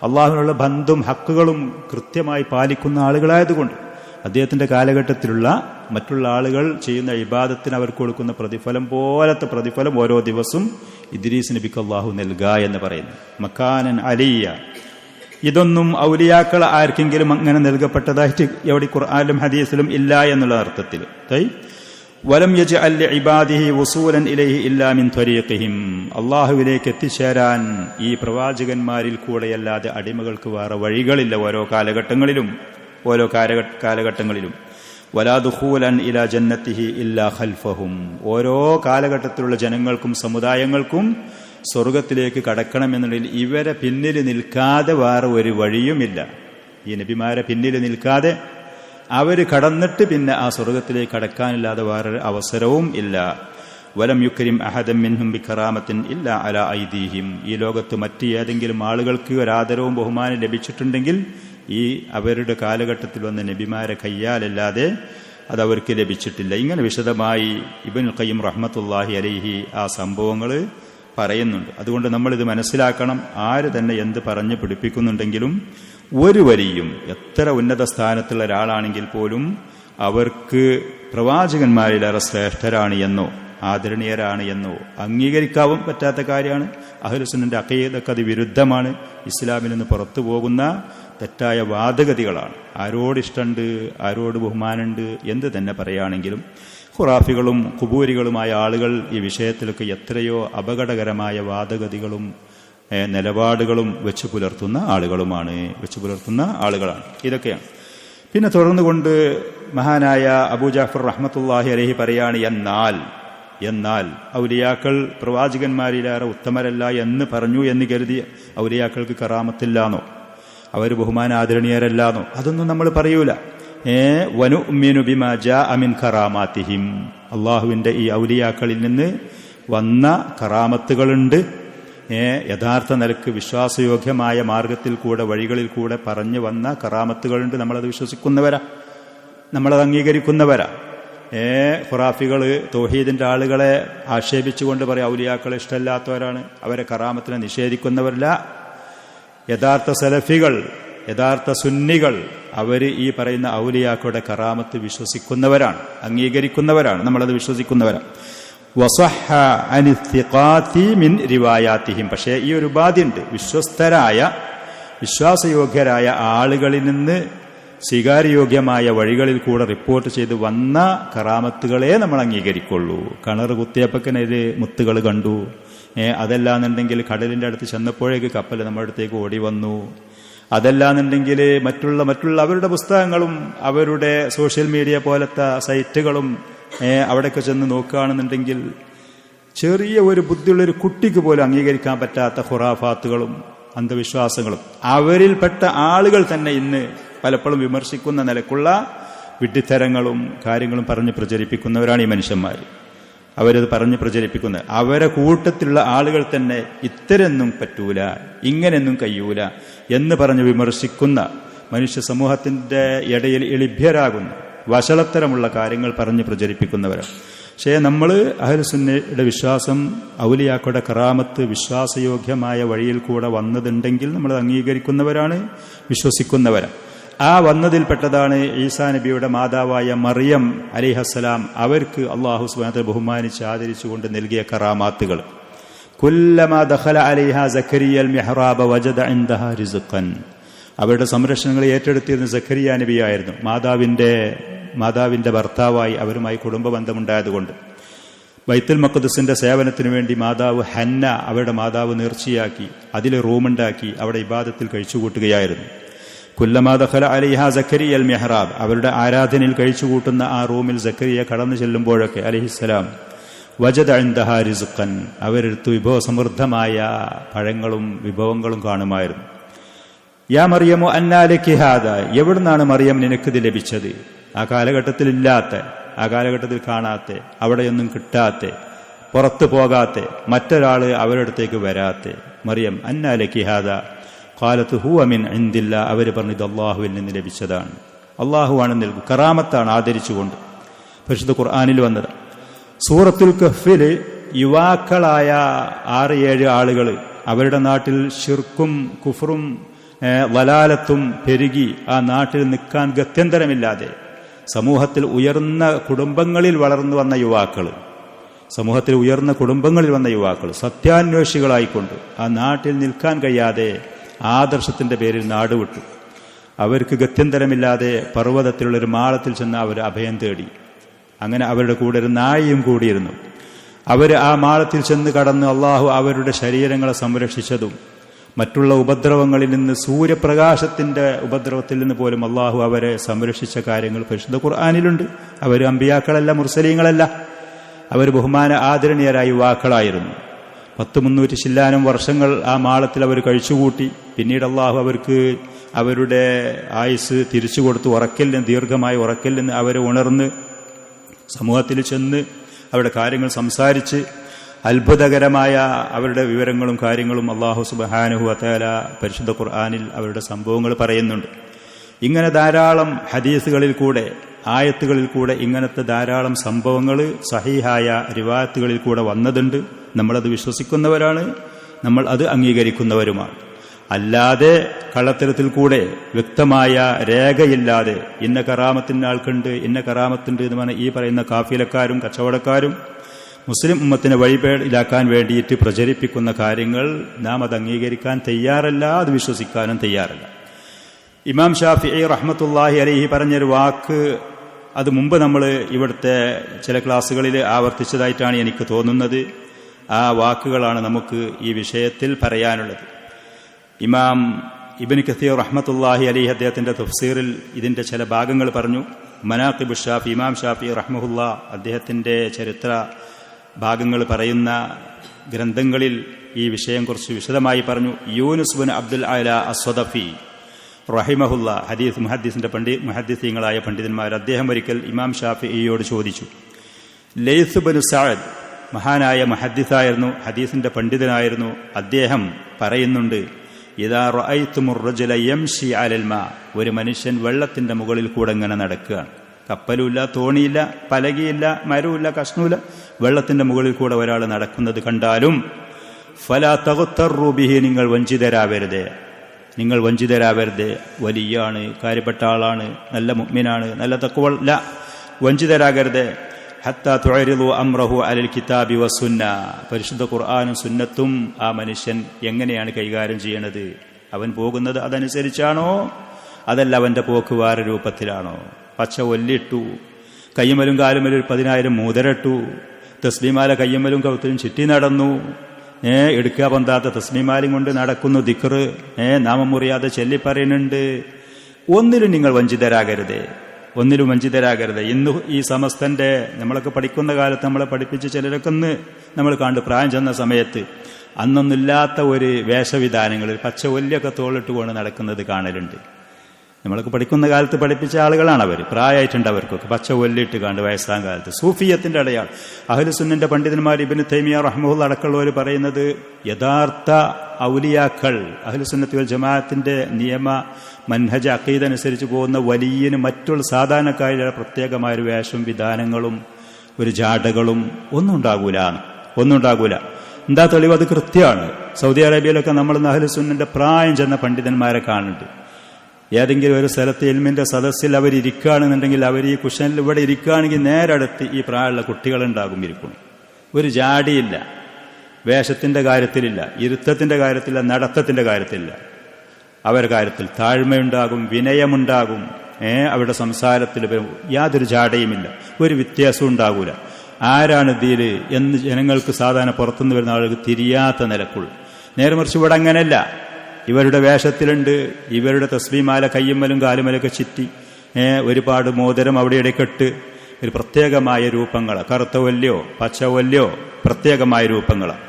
അള്ളാഹുവിനുള്ള ബന്ധും ഹക്കുകളും കൃത്യമായി പാലിക്കുന്ന ആളുകളായതുകൊണ്ട് അദ്ദേഹത്തിന്റെ കാലഘട്ടത്തിലുള്ള മറ്റുള്ള ആളുകൾ ചെയ്യുന്ന ഇബാദത്തിന് അവർക്ക് കൊടുക്കുന്ന പ്രതിഫലം പോലത്തെ പ്രതിഫലം ഓരോ ദിവസവും ഇദ്രീസ് നബിക്ക് അല്ലാഹു നൽകുക എന്ന് പറയുന്നു. മക്കാനൻ അലിയ, ഇതൊന്നും ഔലിയാക്കൾ ആർക്കെങ്കിലും അങ്ങനെ നൽകപ്പെട്ടതായിട്ട് എവിടെ ഖുർആനിലും ഹദീസിലും ഇല്ല എന്നുള്ള അർത്ഥത്തിൽ. വലം യജ്അൽ ലിഇബാദിഹി വസൂലൻ ഇലൈഹി ഇല്ലാ മിൻ ത്വരീഖിഹിം, അല്ലാഹുവിലേക്ക് എത്തിച്ചേരാൻ ഈ പ്രവാചകന്മാരിൽ കൂടെയല്ലാതെ അടിമകൾക്ക് വേറെ വഴികളില്ല ഓരോ കാലഘട്ടങ്ങളിലും. വലാ ദുഖൂലൻ ഇലാ ജന്നത്തിഹി ഇല്ലാ ഖൽഫഹും, ഓരോ കാലഘട്ടത്തിലുള്ള ജനങ്ങൾക്കും സമുദായങ്ങൾക്കും സ്വർഗത്തിലേക്ക് കടക്കണമെന്നുണ്ടെങ്കിൽ ഇവരെ പിന്നിൽ നിൽക്കാതെ വേറെ ഒരു വഴിയുമില്ല. ഈ നബിമാരെ പിന്നിൽ നിൽക്കാതെ അവർ കടന്നിട്ട് പിന്നെ ആ സ്വർഗത്തിലേക്ക് കടക്കാനില്ലാതെ വേറൊരു അവസരവും ഇല്ല. വലം യുക്രിം അഹദൻ മിൻഹും ബികറാമത്തിൻ ഇല്ലാ അലാ ഐദീഹിം. ഈ ലോകത്ത് മറ്റ് ഏതെങ്കിലും ആളുകൾക്ക് ഒരാദരവും ബഹുമാനം ലഭിച്ചിട്ടുണ്ടെങ്കിൽ ഈ അവരുടെ കാലഘട്ടത്തിൽ വന്ന നബിമാരെ കയ്യാലല്ലാതെ അതവർക്ക് ലഭിച്ചിട്ടില്ല. ഇങ്ങനെ വിശദമായി ഇബ്നുൽ ഖയ്യിം റഹ്മത്തുള്ളാഹി അലൈഹി ആ സംഭവങ്ങൾ പറയുന്നുണ്ട്. അതുകൊണ്ട് നമ്മളിത് മനസ്സിലാക്കണം. ആര് തന്നെ എന്ത് പറഞ്ഞ് പിടിപ്പിക്കുന്നുണ്ടെങ്കിലും ഒരു വലിയും എത്ര ഉന്നത സ്ഥാനത്തുള്ള ഒരാളാണെങ്കിൽ പോലും അവർക്ക് പ്രവാചകന്മാരിലേറെ ശ്രേഷ്ഠരാണ് എന്നോ ആദരണീയരാണ് എന്നോ അംഗീകരിക്കാവും പറ്റാത്ത കാര്യമാണ്. അഹ്ലുസുന്നന്റെ അഖീദക്ക് അത് വിരുദ്ധമാണ്. ഇസ്ലാമിൽ നിന്ന് പുറത്തു പോകുന്ന തെറ്റായ വാദഗതികളാണ്. ആരോട് ഇഷ്ടമുണ്ട്, ആരോട് ബഹുമാനമുണ്ട് എന്ത് തന്നെ പറയുകയാണെങ്കിലും ഖുറാഫികളും ഖുബൂരികളുമായ ആളുകൾ ഈ വിഷയത്തിലൊക്കെ എത്രയോ അപകടകരമായ വാദഗതികളും നിലപാടുകളും വെച്ച് പുലർത്തുന്ന ആളുകളാണ്. ഇതൊക്കെയാണ്. പിന്നെ തുടർന്നുകൊണ്ട് മഹാനായ അബൂ ജഅഫർ റഹ്മത്തുള്ളാഹി അലൈഹി പറയാണ്, എന്നാൽ ഔലിയാക്കൾ പ്രവാചകന്മാരിലേറെ ഉത്തമരല്ല എന്ന് പറഞ്ഞു എന്ന് കരുതി ഔലിയാക്കൾക്ക് കറാമത്തില്ലാന്നോ, അവർ ബഹുമാന ആദരണീയരല്ലാന്നോ അതൊന്നും നമ്മൾ പറയൂല. വനുഅ്മിനു ബിമാ ജാഅ മിൻ കറാമാതിഹിം. അള്ളാഹുവിന്റെ ഈ ഔലിയാക്കളിൽ നിന്ന് വന്ന കറാമത്തുകളുണ്ട്. യഥാർത്ഥ നിലക്ക് വിശ്വാസയോഗ്യമായ മാർഗത്തിൽ കൂടെ വഴികളിൽ കൂടെ പറഞ്ഞു വന്ന കറാമത്തുകളുണ്ട്. നമ്മളത് വിശ്വസിക്കുന്നവരാ, നമ്മളത് അംഗീകരിക്കുന്നവരാ. ഖുറാഫികൾ തൗഹീദിന്റെ ആളുകളെ ആക്ഷേപിച്ചുകൊണ്ട് പറയും ഔലിയാക്കളെ ഇഷ്ടമില്ലാത്തവരാണ്, അവരെ കറാമത്തിനെ നിഷേധിക്കുന്നവരല്ല. യഥാർത്ഥ സലഫികൾ, യഥാർത്ഥ സുന്നികൾ അവർ ഈ പറയുന്ന ഔലിയാക്കളുടെ കറാമത്ത് വിശ്വസിക്കുന്നവരാണ്, അംഗീകരിക്കുന്നവരാണ്, നമ്മളത് വിശ്വസിക്കുന്നവരാണ്. വസഹ അനി സിഖാതി മിൻ റിവായാതിഹിം. പക്ഷേ ഈ ഒരു ഉപാധിയുണ്ട്. വിശ്വാസയോഗ്യരായ ആളുകളിൽ നിന്ന് സ്വീകാര്യയോഗ്യമായ വഴികളിൽ കൂടെ റിപ്പോർട്ട് ചെയ്ത് വന്ന കറാമത്തുകളെ നമ്മൾ അംഗീകരിക്കുള്ളൂ. കിണർ കുത്തിയപ്പക്കനൊരു മുത്തുകൾ കണ്ടു, അതല്ലാന്നുണ്ടെങ്കിൽ കടലിന്റെ അടുത്ത് ചെന്നപ്പോഴേക്ക് കപ്പൽ നമ്മുടെ അടുത്തേക്ക് ഓടി വന്നു, അതല്ലാന്നുണ്ടെങ്കിൽ മറ്റുള്ള അവരുടെ പുസ്തകങ്ങളും അവരുടെ സോഷ്യൽ മീഡിയ പോലത്തെ സൈറ്റുകളും അവിടെയൊക്കെ ചെന്ന് നോക്കുകയാണെന്നുണ്ടെങ്കിൽ ചെറിയ ഒരു ബുദ്ധിയുള്ളൊരു കുട്ടിക്ക് പോലും അംഗീകരിക്കാൻ പറ്റാത്ത ഖുറാഫാത്തുകളും അന്ധവിശ്വാസങ്ങളും അവരിൽപ്പെട്ട ആളുകൾ തന്നെ ഇന്ന് പലപ്പോഴും വിമർശിക്കുന്ന നിലക്കുള്ള വിഡ്ഢിത്തരങ്ങളും കാര്യങ്ങളും പറഞ്ഞ് പ്രചരിപ്പിക്കുന്നവരാണ് ഈ മനുഷ്യന്മാർ. അവരത് പറഞ്ഞ് പ്രചരിപ്പിക്കുന്നത് അവരെ കൂട്ടത്തിലുള്ള ആളുകൾ തന്നെ ഇത്തരൊന്നും പറ്റൂല, ഇങ്ങനെയൊന്നും കഴിയൂല എന്ന് പറഞ്ഞ് വിമർശിക്കുന്ന മനുഷ്യ സമൂഹത്തിന്റെ ഇടയിൽ എളിഭ്യരാകുന്ന വഷളത്തരമുള്ള കാര്യങ്ങൾ പറഞ്ഞ് പ്രചരിപ്പിക്കുന്നവരാണ്. പക്ഷേ നമ്മൾ അഹ്ലുസുന്നയുടെ വിശ്വാസം ഔലിയാക്കളുടെ കറാമത്ത് വിശ്വാസയോഗ്യമായ വഴിയിൽ കൂടെ വന്നതുണ്ടെങ്കിൽ നമ്മൾ അംഗീകരിക്കുന്നവരാണ്, വിശ്വസിക്കുന്നവരാണ്. ആ വന്നതിൽപ്പെട്ടതാണ് ഈസാ നബിയുടെ മാതാവായ മറിയം അലൈഹിസ്സലാം. അവർക്ക് അല്ലാഹു സുബ്ഹാനഹു വ തആല ബഹുമാനിച്ച് ആദരിച്ചുകൊണ്ട് നൽകിയ കറാമാത്തുകൾ. കുല്ലമാ ദഖല അലൈഹാ സക്കരിയൽ മിഹ്റാബ വജദ ഇൻദഹാ റിസ്ഖൻ. അവരുടെ സംരക്ഷണങ്ങൾ ഏറ്റെടുത്തിരുന്ന സക്കരിയ നബിയായിരുന്നു. മാതാവിന്റെ ഭർത്താവായി അവരുമായി കുടുംബ ബന്ധമുണ്ടായതുകൊണ്ട് ബൈത്തുൽ മഖ്ദിസിന്റെ സേവനത്തിനു വേണ്ടി മാതാവ് ഹന്ന അവരുടെ മാതാവ് നേർച്ചയാക്കി അതിൽ റൂമുണ്ടാക്കി അവിടെ ഇബാദത്തിൽ കഴിച്ചുകൂട്ടുകയായിരുന്നു. കുല്ലമാ ദഖല അലൈഹാ സക്കരിയൽ മിഹ്റാബ്. അവരുടെ ആരാധനയിൽ കഴിച്ചുകൂട്ടുന്ന ആ റൂമിൽ സക്കരിയ കടന്നു ചെല്ലുമ്പോഴൊക്കെ അലൈഹിസ്സലാം വജദ ഇൻദഹാ റിസ്ഖൻ. അവരെടുത്ത് വിഭവസമൃദ്ധമായ പഴങ്ങളും വിഭവങ്ങളും കാണുമായിരുന്നു. യാ മറിയമു അന്നാ ലക്കി ഹാദാ. എവിടുന്നാണ് മറിയം നിനക്കിത് ലഭിച്ചത്? ആ കാലഘട്ടത്തിൽ ഇല്ലാത്ത, ആ കാലഘട്ടത്തിൽ കാണാത്ത, അവിടെയൊന്നും കിട്ടാത്ത, പുറത്തു പോകാത്ത, മറ്റൊരാൾ അവരുടെ അടുത്തേക്ക് വരാത്ത മറിയം അന്നാ ലക്കി ഹാദാ. ഖാലത്ത് ഹുവ മിൻ ഇൻദില്ലാ. അവർ പറഞ്ഞു ഇത് അള്ളാഹുവിൽ നിന്ന് ലഭിച്ചതാണ്, അള്ളാഹുവാണ് നൽകും, കറാമത്താണ്, ആദരിച്ചുകൊണ്ട്. പരിശുദ്ധ ഖുർആനിൽ വന്നത്. സൂറത്തുൽ കഹ്ഫിൽ യുവാക്കളായ 6-7 ആളുകൾ അവരുടെ നാട്ടിൽ ശിർക്കും കുഫറും വലാലത്തും പെരുകി ആ നാട്ടിൽ നിൽക്കാൻ ഗത്യന്തരമില്ലാതെ സമൂഹത്തിൽ ഉയർന്ന കുടുംബങ്ങളിൽ വളർന്നു വന്ന യുവാക്കൾ സത്യാന്വേഷികളായിക്കൊണ്ട് ആ നാട്ടിൽ നിൽക്കാൻ കഴിയാതെ ആദർശത്തിന്റെ പേരിൽ നാടുവിട്ടു. അവർക്ക് ഗത്യന്തരമില്ലാതെ പർവ്വതത്തിലുള്ളൊരു മാളത്തിൽ ചെന്ന് അവർ അഭയം തേടി. അങ്ങനെ അവരുടെ കൂടെ ഒരു നായയും കൂടിയിരുന്നു. അവർ ആ മാളത്തിൽ ചെന്ന് കടന്ന് അള്ളാഹു അവരുടെ ശരീരങ്ങളെ സംരക്ഷിച്ചതും മറ്റുള്ള ഉപദ്രവങ്ങളിൽ നിന്ന്, സൂര്യപ്രകാശത്തിന്റെ ഉപദ്രവത്തിൽ നിന്ന് പോലും അള്ളാഹു അവരെ സംരക്ഷിച്ച കാര്യങ്ങൾ പരിശുദ്ധ ഖുർആനിലുണ്ട്. അവർ അമ്പിയാക്കളല്ല, മുർസലീങ്ങളല്ല. അവർ ബഹുമാന ആദരണീയരായ യുവാക്കളായിരുന്നു. 10-300 ചില്ലാനം വർഷങ്ങൾ ആ മാളത്തിൽ അവർ കഴിച്ചുകൂട്ടി. പിന്നീട് അള്ളാഹു അവർക്ക് അവരുടെ ആയുസ് തിരിച്ചു കൊടുത്ത് ദീർഘമായ ഉറക്കിൽ നിന്ന് അവരെ ഉണർന്ന് സമൂഹത്തിൽ ചെന്ന് അവരുടെ കാര്യങ്ങൾ സംസാരിച്ച് അത്ഭുതകരമായ അവരുടെ വിവരങ്ങളും കാര്യങ്ങളും അല്ലാഹു സുബ്ഹാനഹു വ തആല പരിശുദ്ധ ഖുർആനിൽ അവരുടെ സംഭവങ്ങൾ പറയുന്നുണ്ട്. ഇങ്ങനെ ധാരാളം ഹദീസുകളിൽ കൂടെ, ആയത്തുകളിൽ കൂടെ ഇങ്ങനത്തെ ധാരാളം സംഭവങ്ങൾ സഹീഹായ റിവായത്തുകളിൽ കൂടെ വന്നതുണ്ട്. നമ്മളത് വിശ്വസിക്കുന്നവരാണ്, നമ്മൾ അത് അംഗീകരിക്കുന്നവരുമാണ്. അല്ലാതെ കള്ളത്തരത്തിൽ കൂടെ വ്യക്തമായ രേഖയില്ലാതെ ഇന്ന കറാമത്തിന് ആൾക്കുണ്ട്, ഇന്ന കറാമത്തുണ്ട് എന്ന് പറഞ്ഞാൽ ഈ പറയുന്ന കാഫിലക്കാരും കച്ചവടക്കാരും മുസ്ലിം ഉമ്മത്തിനെ വഴിപേടിലാക്കാൻ വേണ്ടിയിട്ട് പ്രചരിപ്പിക്കുന്ന കാര്യങ്ങൾ നാം അത് അംഗീകരിക്കാൻ തയ്യാറല്ല, അത് വിശ്വസിക്കാനും തയ്യാറല്ല. ഇമാം ഷാഫിഈ റഹ്മത്തുള്ളാഹി അലൈഹി പറഞ്ഞൊരു വാക്ക്, അത് മുമ്പ് നമ്മൾ ഇവിടുത്തെ ചില ക്ലാസ്സുകളിൽ ആവർത്തിച്ചതായിട്ടാണ് എനിക്ക് തോന്നുന്നത്. ആ വാക്കുകളാണ് നമുക്ക് ഈ വിഷയത്തിൽ പറയാനുള്ളത്. ഇമാം ഇബ്നു കസീർ റഹ്മത്തുള്ളാഹി അലൈഹി അദ്ദേഹത്തിന്റെ തഫ്സീറിൽ ഇതിന്റെ ചില ഭാഗങ്ങൾ പറഞ്ഞു. മനാഖിബു ഷാഫി, ഇമാം ഷാഫി റഹ്മഹുല്ലാ അദ്ദേഹത്തിന്റെ ചരിത്ര ഭാഗങ്ങൾ പറയുന്ന ഗ്രന്ഥങ്ങളിൽ ഈ വിഷയം കുറച്ച് വിശദമായി പറഞ്ഞു. യൂനുസ് ബിൻ അബ്ദുൽ അല അസ്വദഫി റഹിമഹുല്ല, മുഹദ്ദിസിന്റെ മുഹദ്ദിസീങ്ങളായ പണ്ഡിതന്മാർ, അദ്ദേഹം ഒരിക്കൽ ഇമാം ഷാഫിഈയോട് ചോദിച്ചു. ലൈസ് ബിൻ സഅദ് മഹാനായ മുഹദ്ദിസായിരുന്നു, ഹദീസിന്റെ പണ്ഡിതനായിരുന്നു. അദ്ദേഹം പറയുന്നുണ്ട്, ഇദാ റഅയ്തുമുർ റജുല യംശി അലൽ മാ, ഒരു മനുഷ്യൻ വെള്ളത്തിന്റെ മുകളിൽ കൂടെ ഇങ്ങനെ നടക്കുകയാണ്. കപ്പലുമില്ല, തോണിയില്ല, പലകയില്ല, മരവുമില്ല, കഷ്ണവുമില്ല, വെള്ളത്തിന്റെ മുകളിൽ കൂടെ ഒരാൾ നടക്കുന്നത് കണ്ടാലും ഫലാ തഗ്തറു ബിഹി, നിങ്ങൾ വഞ്ചിതരാവരുതേ. വലിയാണ്, കാര്യപ്പെട്ട ആളാണ്, നല്ല മുഅ്മിനാണ്, നല്ല തഖ്വല്ല, വഞ്ചിതരാകരുതേ. ഹത്താ തുഅരിദു അംറഹു അലൽ കിതാബി വസുന്ന, പരിശുദ്ധ ഖുർആനും സുന്നത്തും ആ മനുഷ്യൻ എങ്ങനെയാണ് കൈകാര്യം ചെയ്യണത്, അവൻ പോകുന്നത് അതനുസരിച്ചാണോ, അതല്ല അവന്റെ പോക്ക് വേറെ രൂപത്തിലാണോ? പച്ച ഒല്ലിട്ടു, കയ്യുമലും കാലുമലും 10,000 മൂതരട്ടു, തസ്ബീമാല കയ്യുമലും കൗത്തിലും ചുറ്റി നടന്നു, എടുക്കുക പൊന്താത്ത തസ്ബീമാലും കൊണ്ട് നടക്കുന്നു, ദിക്ർ നാമം മുറിയാതെ ചൊല്ലിപ്പറയുന്നുണ്ട്. ഒന്നിലും നിങ്ങൾ വഞ്ചിതരാകരുതേ. ഇന്ന് ഈ സമസ്തന്റെ നമ്മളൊക്കെ പഠിക്കുന്ന കാലത്ത് നമ്മളെ പഠിപ്പിച്ച് ചിലരൊക്കെ നമ്മൾ കണ്ട് പ്രായം ചെന്ന സമയത്ത് അന്നൊന്നില്ലാത്ത ഒരു വേഷവിധാനങ്ങളിൽ പച്ച ഒല്ലിയൊക്കെ തോളിട്ട് കൊണ്ട് നടക്കുന്നത് കാണലുണ്ട്. നമ്മളൊക്കെ പഠിക്കുന്ന കാലത്ത് പഠിപ്പിച്ച ആളുകളാണ് അവർ, പ്രായമായിട്ടുണ്ട് അവർക്കൊക്കെ, പച്ച ഒല്ലിട്ട് കണ്ട് വയസ്സാം കാലത്ത്. സൂഫിയത്തിന്റെ അടയാളം അഹ്ലുസുന്നന്റെ പണ്ഡിതന്മാർ ഇബ്നു തൈമിയ റഹ്മഹുല്ലാഹി അടക്കമുള്ളവർ പറയുന്നത്, യഥാർത്ഥ ഔലിയാക്കൾ അഹ്ലുസുന്നത്തി വൽ ജമാഅത്തിന്റെ നിയമ മൻഹജ അഖീദ അനുസരിച്ച് പോകുന്ന വലിയന് മറ്റുള്ള സാധാരണക്കാരുടെ പ്രത്യേകമായ ഒരു വേഷം വിധാനങ്ങളും ഒരു ജാടകളും ഒന്നും ഉണ്ടാകൂല. എന്താ തെളിവ്? അത് കൃത്യമാണ്. സൗദി അറേബ്യയിലൊക്കെ നമ്മൾ അഹ്ലുസുന്നന്റെ പ്രായം ചെന്ന പണ്ഡിതന്മാരെ കാണുന്നുണ്ട്. ഏതെങ്കിലും ഒരു സ്ഥലത്ത് ഇൽമിന്റെ സദസ്സിൽ അവരിയ്ക്കുകയാണെന്നുണ്ടെങ്കിൽ അവർ ഈ കുഷനിൽ ഇവിടെ ഇരിക്കുകയാണെങ്കിൽ നേരെ അടുത്ത് ഈ പ്രായമുള്ള കുട്ടികളുണ്ടാകും ഇരിക്കണം. ഒരു ജാടിയില്ല, വേഷത്തിന്റെ കാര്യത്തിലില്ല, ഇരുത്തത്തിന്റെ കാര്യത്തിലില്ല, നടത്തത്തിന്റെ കാര്യത്തിലില്ല. അവരുടെ കാര്യത്തിൽ താഴ്മയുണ്ടാകും, വിനയമുണ്ടാകും. അവരുടെ സംസാരത്തിൽ യാതൊരു ജാടയുമില്ല, ഒരു വ്യത്യാസവും ഉണ്ടാകൂല. ആരാണ് ഇതിൽ എന്ന് ജനങ്ങൾക്ക് സാധാരണ പുറത്തുനിന്ന് വരുന്ന ആളുകൾക്ക് തിരിയാത്ത നിലക്കുള്ള. നേരെ മറിച്ച് ഇവിടെ അങ്ങനെയല്ല. ഇവരുടെ വേഷത്തിലുണ്ട്, ഇവരുടെ തസ്ബീമാല കയ്യുമ്മലും കാലുമലൊക്കെ ചുറ്റി, ഒരുപാട് മോതിരം അവിടെ ഇടയ്ക്കിട്ട്, ഒരു പ്രത്യേകമായ രൂപങ്ങളാണ്. കറുത്ത വല്യോ പച്ച വല്യോ പ്രത്യേകമായ രൂപങ്ങളാണ്.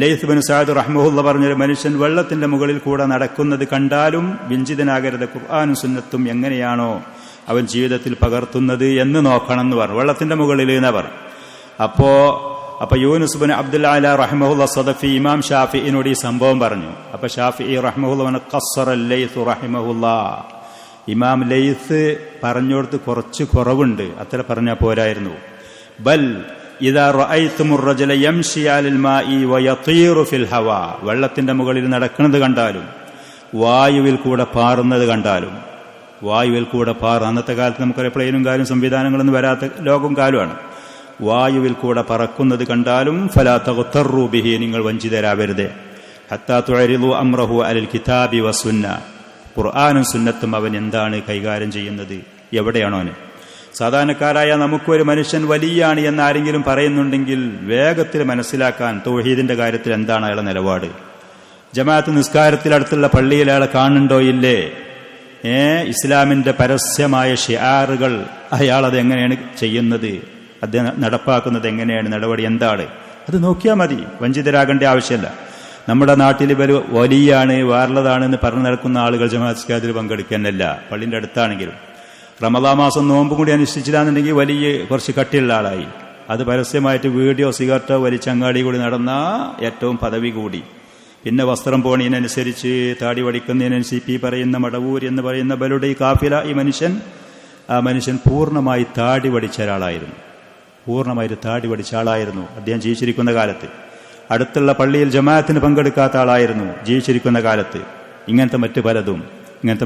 ലൈസ് ബിൻ സഅദ് റഹ്മഹുല്ലാഹി പറഞ്ഞൊരു മനുഷ്യൻ വെള്ളത്തിന്റെ മുകളിൽ കൂടെ നടക്കുന്നത് കണ്ടാലും വിഞ്ചിതനാകരുത്. ഖുർആനും സുന്നത്തും എങ്ങനെയാണോ അവൻ ജീവിതത്തിൽ പകർത്തുന്നത് എന്ന് നോക്കണം എന്ന് പറഞ്ഞു. വെള്ളത്തിന്റെ മുകളിൽ എന്നാ പറഞ്ഞു. അപ്പൊ യൂനുസ് ബിൻ അബ്ദുൽ അല റഹിമഹുല്ലാഹി സദഫി ഇമാം ഷാഫിഈനോട് ഈ സംഭവം പറഞ്ഞു. അപ്പൊ ഷാഫിഈ റഹിമഹുല്ലാഹി ഖസ്സറ ലൈസ് റഹിമഹുല്ലാഹ്, ഇമാം ലൈസ് പറഞ്ഞോടത്ത് കുറച്ച് കുറവുണ്ട്, അത്ര പറഞ്ഞാൽ പോരായിരുന്നു. ബൽ ഇദാ റഅയ്തുമുർ റജുല യംശി അലൽ മാഇ വയതീറു ഫിൽ ഹവാ, വെള്ളത്തിന്റെ മുകളിൽ നടക്കുന്നത് കണ്ടാലും വായുവിൽ കൂടെ പാറുന്നത് കണ്ടാലും, അന്നത്തെ കാലത്ത് നമുക്കറിയാം പ്ലെയിനും കാലും സംവിധാനങ്ങളൊന്നും വരാത്ത ലോകം കാലുമാണ്. വായുവിൽ കൂടെ പറക്കുന്നത് കണ്ടാലും ഫലാ തഗ്തറു ബിഹി, നിങ്ങൾ വഞ്ചിതരാവരുതേ. ഹത്താ തുഅരിദു അംറഹു അലൽ കിതാബി വസുന്ന, ഖുർആനും സുന്നത്തും അവൻ എന്താണ് കൈകാര്യം ചെയ്യുന്നത്, എവിടെയാണോ അവന്. സാധാരണക്കാരായ നമുക്കൊരു മനുഷ്യൻ വലിയാണ് എന്ന് ആരെങ്കിലും പറയുന്നുണ്ടെങ്കിൽ വേഗത്തിൽ മനസ്സിലാക്കാൻ തൗഹീദിന്റെ കാര്യത്തിൽ എന്താണ് അയാളുടെ നിലപാട്. ജമാഅത്ത് നിസ്കാരത്തിൽ അടുത്തുള്ള പള്ളിയിൽ അയാളെ കാണുന്നുണ്ടോ ഇല്ലേ, ഇസ്ലാമിന്റെ പരസ്യമായ ഷിആറുകൾ അയാളത് എങ്ങനെയാണ് ചെയ്യുന്നത്, അദ്ദേഹം നടപ്പാക്കുന്നത് എങ്ങനെയാണ്, നടപടി എന്താണ്, അത് നോക്കിയാൽ മതി. വഞ്ചിതരാകേണ്ട ആവശ്യമില്ല. നമ്മുടെ നാട്ടിൽ ഇവർ വലിയാണ് വേറുള്ളതാണെന്ന് പറഞ്ഞു നടക്കുന്ന ആളുകൾ ജമാഅത്ത് ഇസ്ലാമിൽ പങ്കെടുക്കാനല്ല, പള്ളിൻ്റെ അടുത്താണെങ്കിലും. റമദാൻ മാസം നോമ്പും കൂടി അനുഷ്ഠിച്ചില്ലാന്നുണ്ടെങ്കിൽ വലിയ കുറച്ച് കട്ടിയുള്ള ആളായി. അത് പരസ്യമായിട്ട് വീഡിയോ സിഗരറ്റോ വലിച്ചങ്ങാടി കൂടി നടന്ന ഏറ്റവും പദവി കൂടി. പിന്നെ വസ്ത്രം പോണതിനനുസരിച്ച് താടി വടിക്കുന്നതിനനുസരിച്ച് ഈ പറയുന്ന മടവൂർ എന്ന് പറയുന്ന ബലുടെ ഈ കാഫില, ആ മനുഷ്യൻ പൂർണ്ണമായി താടി വടിച്ച ഒരാളായിരുന്നു. പൂർണ്ണമായിട്ട് താടി വടിച്ച ആളായിരുന്നു അദ്ദേഹം ജീവിച്ചിരിക്കുന്ന കാലത്ത്. അടുത്തുള്ള പള്ളിയിൽ ജമാഅത്തിന് പങ്കെടുക്കാത്ത ആളായിരുന്നു ജീവിച്ചിരിക്കുന്ന കാലത്ത്. ഇങ്ങനത്തെ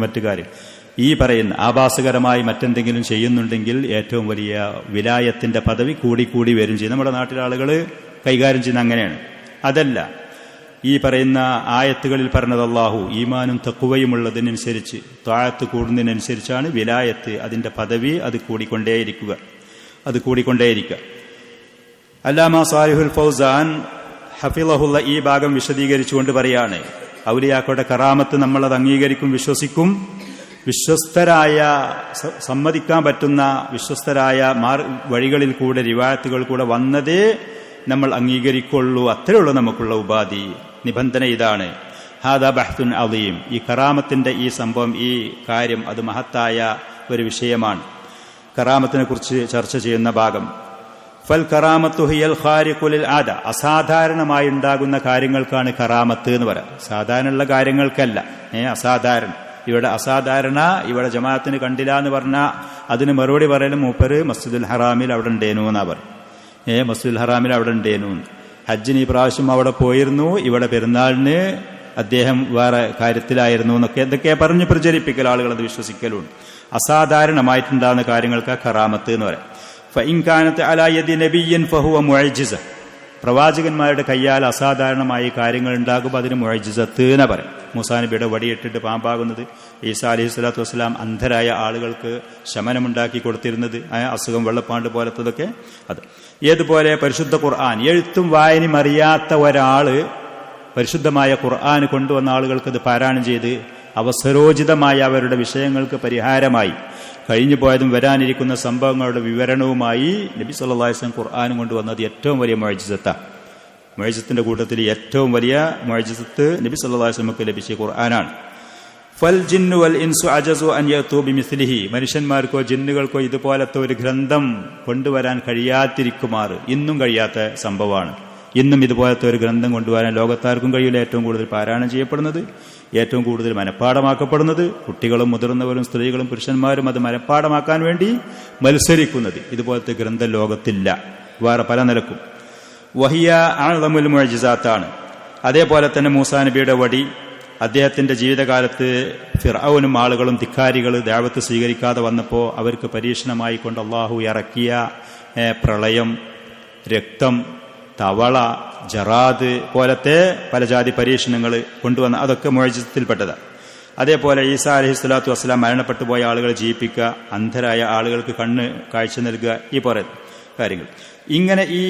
മറ്റു കാര്യം ഈ പറയുന്ന ആഭാസകരമായി മറ്റെന്തെങ്കിലും ചെയ്യുന്നുണ്ടെങ്കിൽ ഏറ്റവും വലിയ വിലായത്തിന്റെ പദവി കൂടി വരും ചെയ്യും. നമ്മുടെ നാട്ടിലെ ആളുകൾ കൈകാര്യം ചെയ്യുന്ന അങ്ങനെയാണ്. അതല്ല, ഈ പറയുന്ന ആയത്തുകളിൽ പറഞ്ഞത് അല്ലാഹു ഈമാനും തഖ്വയുമുള്ളതിനനുസരിച്ച് ത്വാഅത്ത് കൂടുന്നതിനനുസരിച്ചാണ് വിലായത്ത്, അതിന്റെ പദവി അത് കൂടിക്കൊണ്ടേയിരിക്കുക. അല്ലാമ സാലിഹുൽ ഫൗസാൻ ഹഫിളഹുള്ള ഈ ഭാഗം വിശദീകരിച്ചുകൊണ്ട് പറയാണ്, ഔലിയാക്കളുടെ കറാമത്ത് നമ്മളത് അംഗീകരിക്കും, വിശ്വസിക്കും. വിശ്വസ്തരായ, സമ്മതിക്കാൻ പറ്റുന്ന വിശ്വസ്തരായ വഴികളിൽ കൂടെ റിവായത്തുകൾ കൂടെ വന്നതേ നമ്മൾ അംഗീകരിക്കുള്ളൂ. അത്രേ ഉള്ളൂ നമുക്കുള്ള ഉപാധി, നിബന്ധന ഇതാണ്. ഹാദാ ബഹ്തുൻ അളീം. ഈ കറാമത്തിന്റെ ഈ സംഭവം, ഈ കാര്യം അത് മഹത്തായ ഒരു വിഷയമാണ്. കറാമത്തിനെ കുറിച്ച് ചർച്ച ചെയ്യുന്ന ഭാഗം. ഫൽ കറാമത്തു ഹിയൽ ഖാരിഖു ലിൽ ആദ. അസാധാരണമായി ഉണ്ടാകുന്ന കാര്യങ്ങൾക്കാണ് കറാമത്ത് എന്ന് പറയാം, സാധാരണയുള്ള കാര്യങ്ങൾക്കല്ല. അസാധാരണ, ഇവിടെ അസാധാരണ, ഇവിടെ ജമാഅത്തിന് കണ്ടില്ല എന്ന് പറഞ്ഞാൽ അതിന് മറുപടി പറയലും മൂപ്പര് മസ്ജിദുൽ ഹറാമിൽ അവിടെ ഉണ്ടേനു എന്നാ പറയും. മസ്ജിദുൽ ഹറാമിൽ അവിടെ ഉണ്ടേനു. ഹജ്ജിന് ഈ പ്രാവശ്യം അവിടെ പോയിരുന്നു, ഇവിടെ പെരുന്നാളിന് അദ്ദേഹം വേറെ കാര്യത്തിലായിരുന്നു എന്നൊക്കെ എന്തൊക്കെ പറഞ്ഞ് പ്രചരിപ്പിക്കൽ, ആളുകൾ അത് വിശ്വസിക്കലുണ്ട്. അസാധാരണമായിട്ടുണ്ടാകുന്ന കാര്യങ്ങൾക്ക് കറാമത്ത് എന്ന് പറയാം. ഫഇൻ കാനത്ത് അലാ യദി നബിയ്യിൻ ഫഹുവ മുഅ്ജിസ. പ്രവാചകന്മാരുടെ കയ്യാൽ അസാധാരണമായി കാര്യങ്ങൾ ഉണ്ടാകുമ്പോൾ അതിന് മുഅ്ജിസത്ത് എന്ന് പറയും. മൂസാ നബിയുടെ വടിയിട്ടിട്ട് പാമ്പാകുന്നത്, ഈസാ അലൈഹി സ്വലാത്തു വസ്സലാം അന്ധരായ ആളുകൾക്ക് ശമനമുണ്ടാക്കി കൊടുത്തിരുന്നത്, അസുഖം വെള്ളപ്പാണ്ട് പോലത്തതൊക്കെ അത്. ഏതുപോലെ പരിശുദ്ധ ഖുർആൻ, എഴുത്തും വായനയും അറിയാത്ത ഒരാള് പരിശുദ്ധമായ ഖുർആൻ കൊണ്ടുവന്ന ആളുകൾക്ക് അത് പാരായണം ചെയ്ത് അവസരോചിതമായ അവരുടെ വിഷയങ്ങൾക്ക് പരിഹാരമായി കഴിഞ്ഞു പോയതും വരാനിരിക്കുന്ന സംഭവങ്ങളുടെ വിവരണവുമായി നബി സല്ലല്ലാഹു അലൈഹി വസല്ലം ഖുർആനും കൊണ്ടുവന്നത് ഏറ്റവും വലിയ മുഅ്ജിസത്താണ്. മുഅ്ജിസത്തിന്റെ കൂട്ടത്തിൽ ഏറ്റവും വലിയ മുഅ്ജിസത്ത് നബി സല്ലല്ലാഹു അലൈഹി വസല്ലമക്ക് ലഭിച്ച ഖുർആനാണ്. ഫൽ ജിന്നു വൽ ഇൻസു അജസു അൻ യഅതു ബിമിസ്ലിഹി. മനുഷ്യന്മാർക്കോ ജിന്നുകൾക്കോ ഇതുപോലത്തെ ഒരു ഗ്രന്ഥം കൊണ്ടുവരാൻ കഴിയാതിരിക്കുമാറ്, ഇന്നും കഴിയാത്ത സംഭവമാണ്. ഇന്നും ഇതുപോലത്തെ ഒരു ഗ്രന്ഥം കൊണ്ടുവരാൻ ലോകത്താർക്കും കഴിയില്ല. ഏറ്റവും കൂടുതൽ പാരായണം ചെയ്യപ്പെടുന്നത്, ഏറ്റവും കൂടുതൽ മനഃപ്പാടമാക്കപ്പെടുന്നത്, കുട്ടികളും മുതിർന്നവരും സ്ത്രീകളും പുരുഷന്മാരും അത് മനഃപ്പാടമാക്കാൻ വേണ്ടി മത്സരിക്കുന്നത്, ഇതുപോലത്തെ ഗ്രന്ഥം ലോകത്തില്ല വേറെ പല നിലക്കും. വഹിയ അഅ്ളമുൽ മുഅ്ജിസാത്താണ്. അതേപോലെ തന്നെ മൂസാ നബിയുടെ വടി, അദ്ദേഹത്തിന്റെ ജീവിതകാലത്ത് ഫിർഔനും ആളുകളും ധിക്കാരികൾ ദഅവത്ത് സ്വീകരിക്കാതെ വന്നപ്പോൾ അവർക്ക് പരീക്ഷണമായി കൊണ്ട് അല്ലാഹു ഇറക്കിയ പ്രളയം, രക്തം, തവള, ജറാദ് പോലത്തെ പല ജാതി പരീക്ഷണങ്ങൾ കൊണ്ടുവന്ന അതൊക്കെ മുഅ്ജിസത്തിൽപ്പെട്ടതാണ്. അതേപോലെ ഈസാ അലൈഹി സ്വലാത്തു വസ്സലാം മരണപ്പെട്ടു പോയ ആളുകളെ ജീവിപ്പിക്കുക, അന്ധരായ ആളുകൾക്ക് കണ്ണ് കാഴ്ച നൽകുക, ഈ പോലെ കാര്യങ്ങൾ. ഇങ്ങനെ ഈ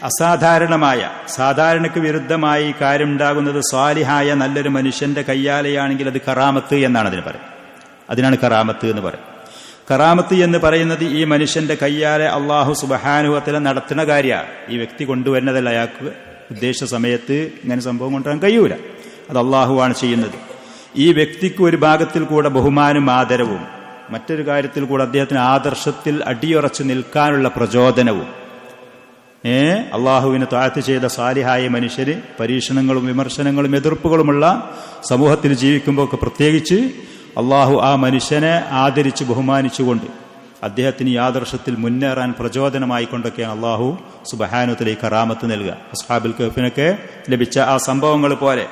അസാധാരണമായ, സാധാരണക്ക് വിരുദ്ധമായി കാര്യം ഉണ്ടാകുന്നത് സ്വാലിഹായ നല്ലൊരു മനുഷ്യന്റെ കയ്യാലെയാണെങ്കിൽ അത് കറാമത്ത് എന്നാണ് അതിന് പറയുന്നത്. അതിനാണ് കറാമത്ത് എന്ന് പറയുന്നത്. കറാമത്ത് എന്ന് പറയുന്നത് ഈ മനുഷ്യന്റെ കയ്യാലെ അള്ളാഹു സുബ്ഹാനഹു വ തആല നടത്തുന്ന കാര്യമാണ്. ഈ വ്യക്തി കൊണ്ടുവരുന്നതല്ല, അയാൾക്ക് ഉദ്ദേശ സമയത്ത് ഇങ്ങനെ സംഭവം കൊണ്ടുവരാൻ കഴിയൂല, അത് അള്ളാഹുവാണ് ചെയ്യുന്നത്. ഈ വ്യക്തിക്ക് ഒരു ഭാഗത്തിൽ കൂടെ ബഹുമാനവും ആദരവും, മറ്റൊരു കാര്യത്തിൽ കൂടെ അദ്ദേഹത്തിന് ആദർശത്തിൽ അടിയുറച്ചു നിൽക്കാനുള്ള പ്രചോദനവും. അള്ളാഹുവിന് ത്വാഅത്ത് ചെയ്ത സാലിഹായ മനുഷ്യര് പരീക്ഷണങ്ങളും വിമർശനങ്ങളും എതിർപ്പുകളുമുള്ള സമൂഹത്തിൽ ജീവിക്കുമ്പോൾ ഒക്കെ പ്രത്യേകിച്ച് അള്ളാഹു ആ മനുഷ്യനെ ആദരിച്ച് ബഹുമാനിച്ചുകൊണ്ട് അദ്ദേഹത്തിന് ഈ ആദർശത്തിൽ മുന്നേറാൻ പ്രചോദനമായിക്കൊണ്ടൊക്കെയാണ് അള്ളാഹു സുബ്ഹാനഹു വ തആല കറാമത്ത് നൽകുക. അസ്ഹാബുൽ കഹ്ഫിനൊക്കെ ലഭിച്ച ആ സംഭവങ്ങൾ പോലെ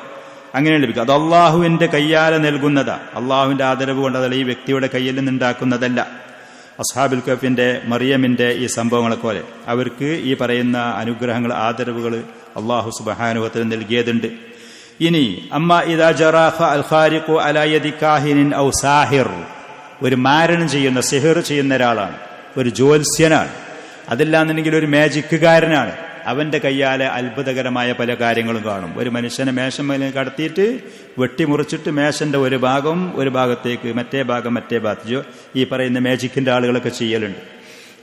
അങ്ങനെ ലഭിക്കുക. അത് അള്ളാഹുവിന്റെ കയ്യാലെ നൽകുന്നതാ, അള്ളാഹുവിന്റെ ആദരവ് കൊണ്ടതല്ല, ഈ വ്യക്തിയുടെ കയ്യിൽ നിന്നുണ്ടാക്കുന്നതല്ല. അസ്ഹാബുൽ കഹ്ഫിന്റെ മറിയമിന്റെ ഈ സംഭവങ്ങളെ പോലെ അവർക്ക് ഈ പറയുന്ന അനുഗ്രഹങ്ങൾ, ആദരവുകൾ അള്ളാഹു സുബ്ഹാനഹു വ തആല നൽകിയതുണ്ട്. ഇനി അമ്മ ഇദാ ജറാഖ അൽ ഖാരിഖു അലാ യദി കാഹിനിൻ ഔ സാഹിർ, ഒരു മാരണം ചെയ്യുന്ന, സിഹർ ചെയ്യുന്ന ഒരാളാണ്, ഒരു ജ്യോത്സ്യനാണ്, അതല്ലാന്നുണ്ടെങ്കിൽ ഒരു മാജിക്കുകാരനാണ്. അവന്റെ കയ്യാലെ അത്ഭുതകരമായ പല കാര്യങ്ങളും കാണും. ഒരു മനുഷ്യനെ മേശമേലെ കടത്തിയിട്ട് വെട്ടിമുറിച്ചിട്ട് മേശന്റെ ഒരു ഭാഗം ഒരു ഭാഗത്തേക്ക്, മറ്റേ ഭാഗം മറ്റേ ഭാഗത്ത്, ഈ പറയുന്ന മാജിക്കിന്റെ ആളുകളൊക്കെ ചെയ്യലുണ്ട്.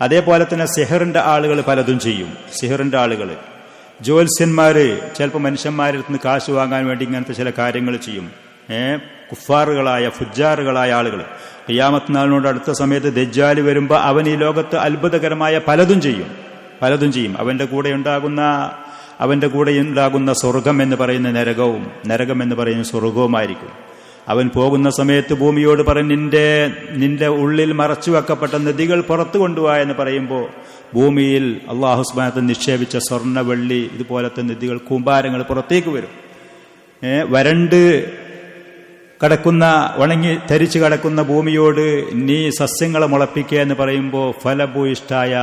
അതേപോലെ തന്നെ സിഹറിന്റെ ആളുകൾ പലതും ചെയ്യും. സിഹറിന്റെ ആളുകൾ ജ്യോത്സ്യന്മാര് ചിലപ്പോൾ മനുഷ്യന്മാരിൽ നിന്ന് കാശ് വാങ്ങാൻ വേണ്ടി ഇങ്ങനത്തെ ചില കാര്യങ്ങൾ ചെയ്യും. കുഫാറുകളായ ഫുജ്ജാറുകളായ ആളുകൾ ഖിയാമത്ത് നാളിനോട് അടുത്ത സമയത്ത് ദജ്ജാൽ വരുമ്പോൾ അവൻ ഈ ലോകത്ത് അത്ഭുതകരമായ പലതും ചെയ്യും. അവന്റെ കൂടെ ഉണ്ടാകുന്ന സ്വർഗം എന്ന് പറയുന്ന നരകം എന്ന് പറയുന്ന സ്വർഗവുമായിരിക്കും. അവൻ പോകുന്ന സമയത്ത് ഭൂമിയോട് പറഞ്ഞ് നിന്റെ ഉള്ളിൽ മറച്ചു വെക്കപ്പെട്ട നദികൾ പുറത്തു കൊണ്ടുപോവാ എന്ന് പറയുമ്പോൾ ഭൂമിയിൽ അല്ലാഹു സുബ്ഹാനഹു വ തആല നിക്ഷേപിച്ച സ്വർണ്ണ വെള്ളി ഇതുപോലത്തെ നദികൾ കൂമ്പാരങ്ങൾ പുറത്തേക്ക് വരും. വരണ്ട് കിടക്കുന്ന ഉണങ്ങി തരിച്ചു കിടക്കുന്ന ഭൂമിയോട് നീ സസ്യങ്ങളെ മുളപ്പിക്കുക എന്ന് പറയുമ്പോൾ ഫലഭൂയിഷ്ഠായ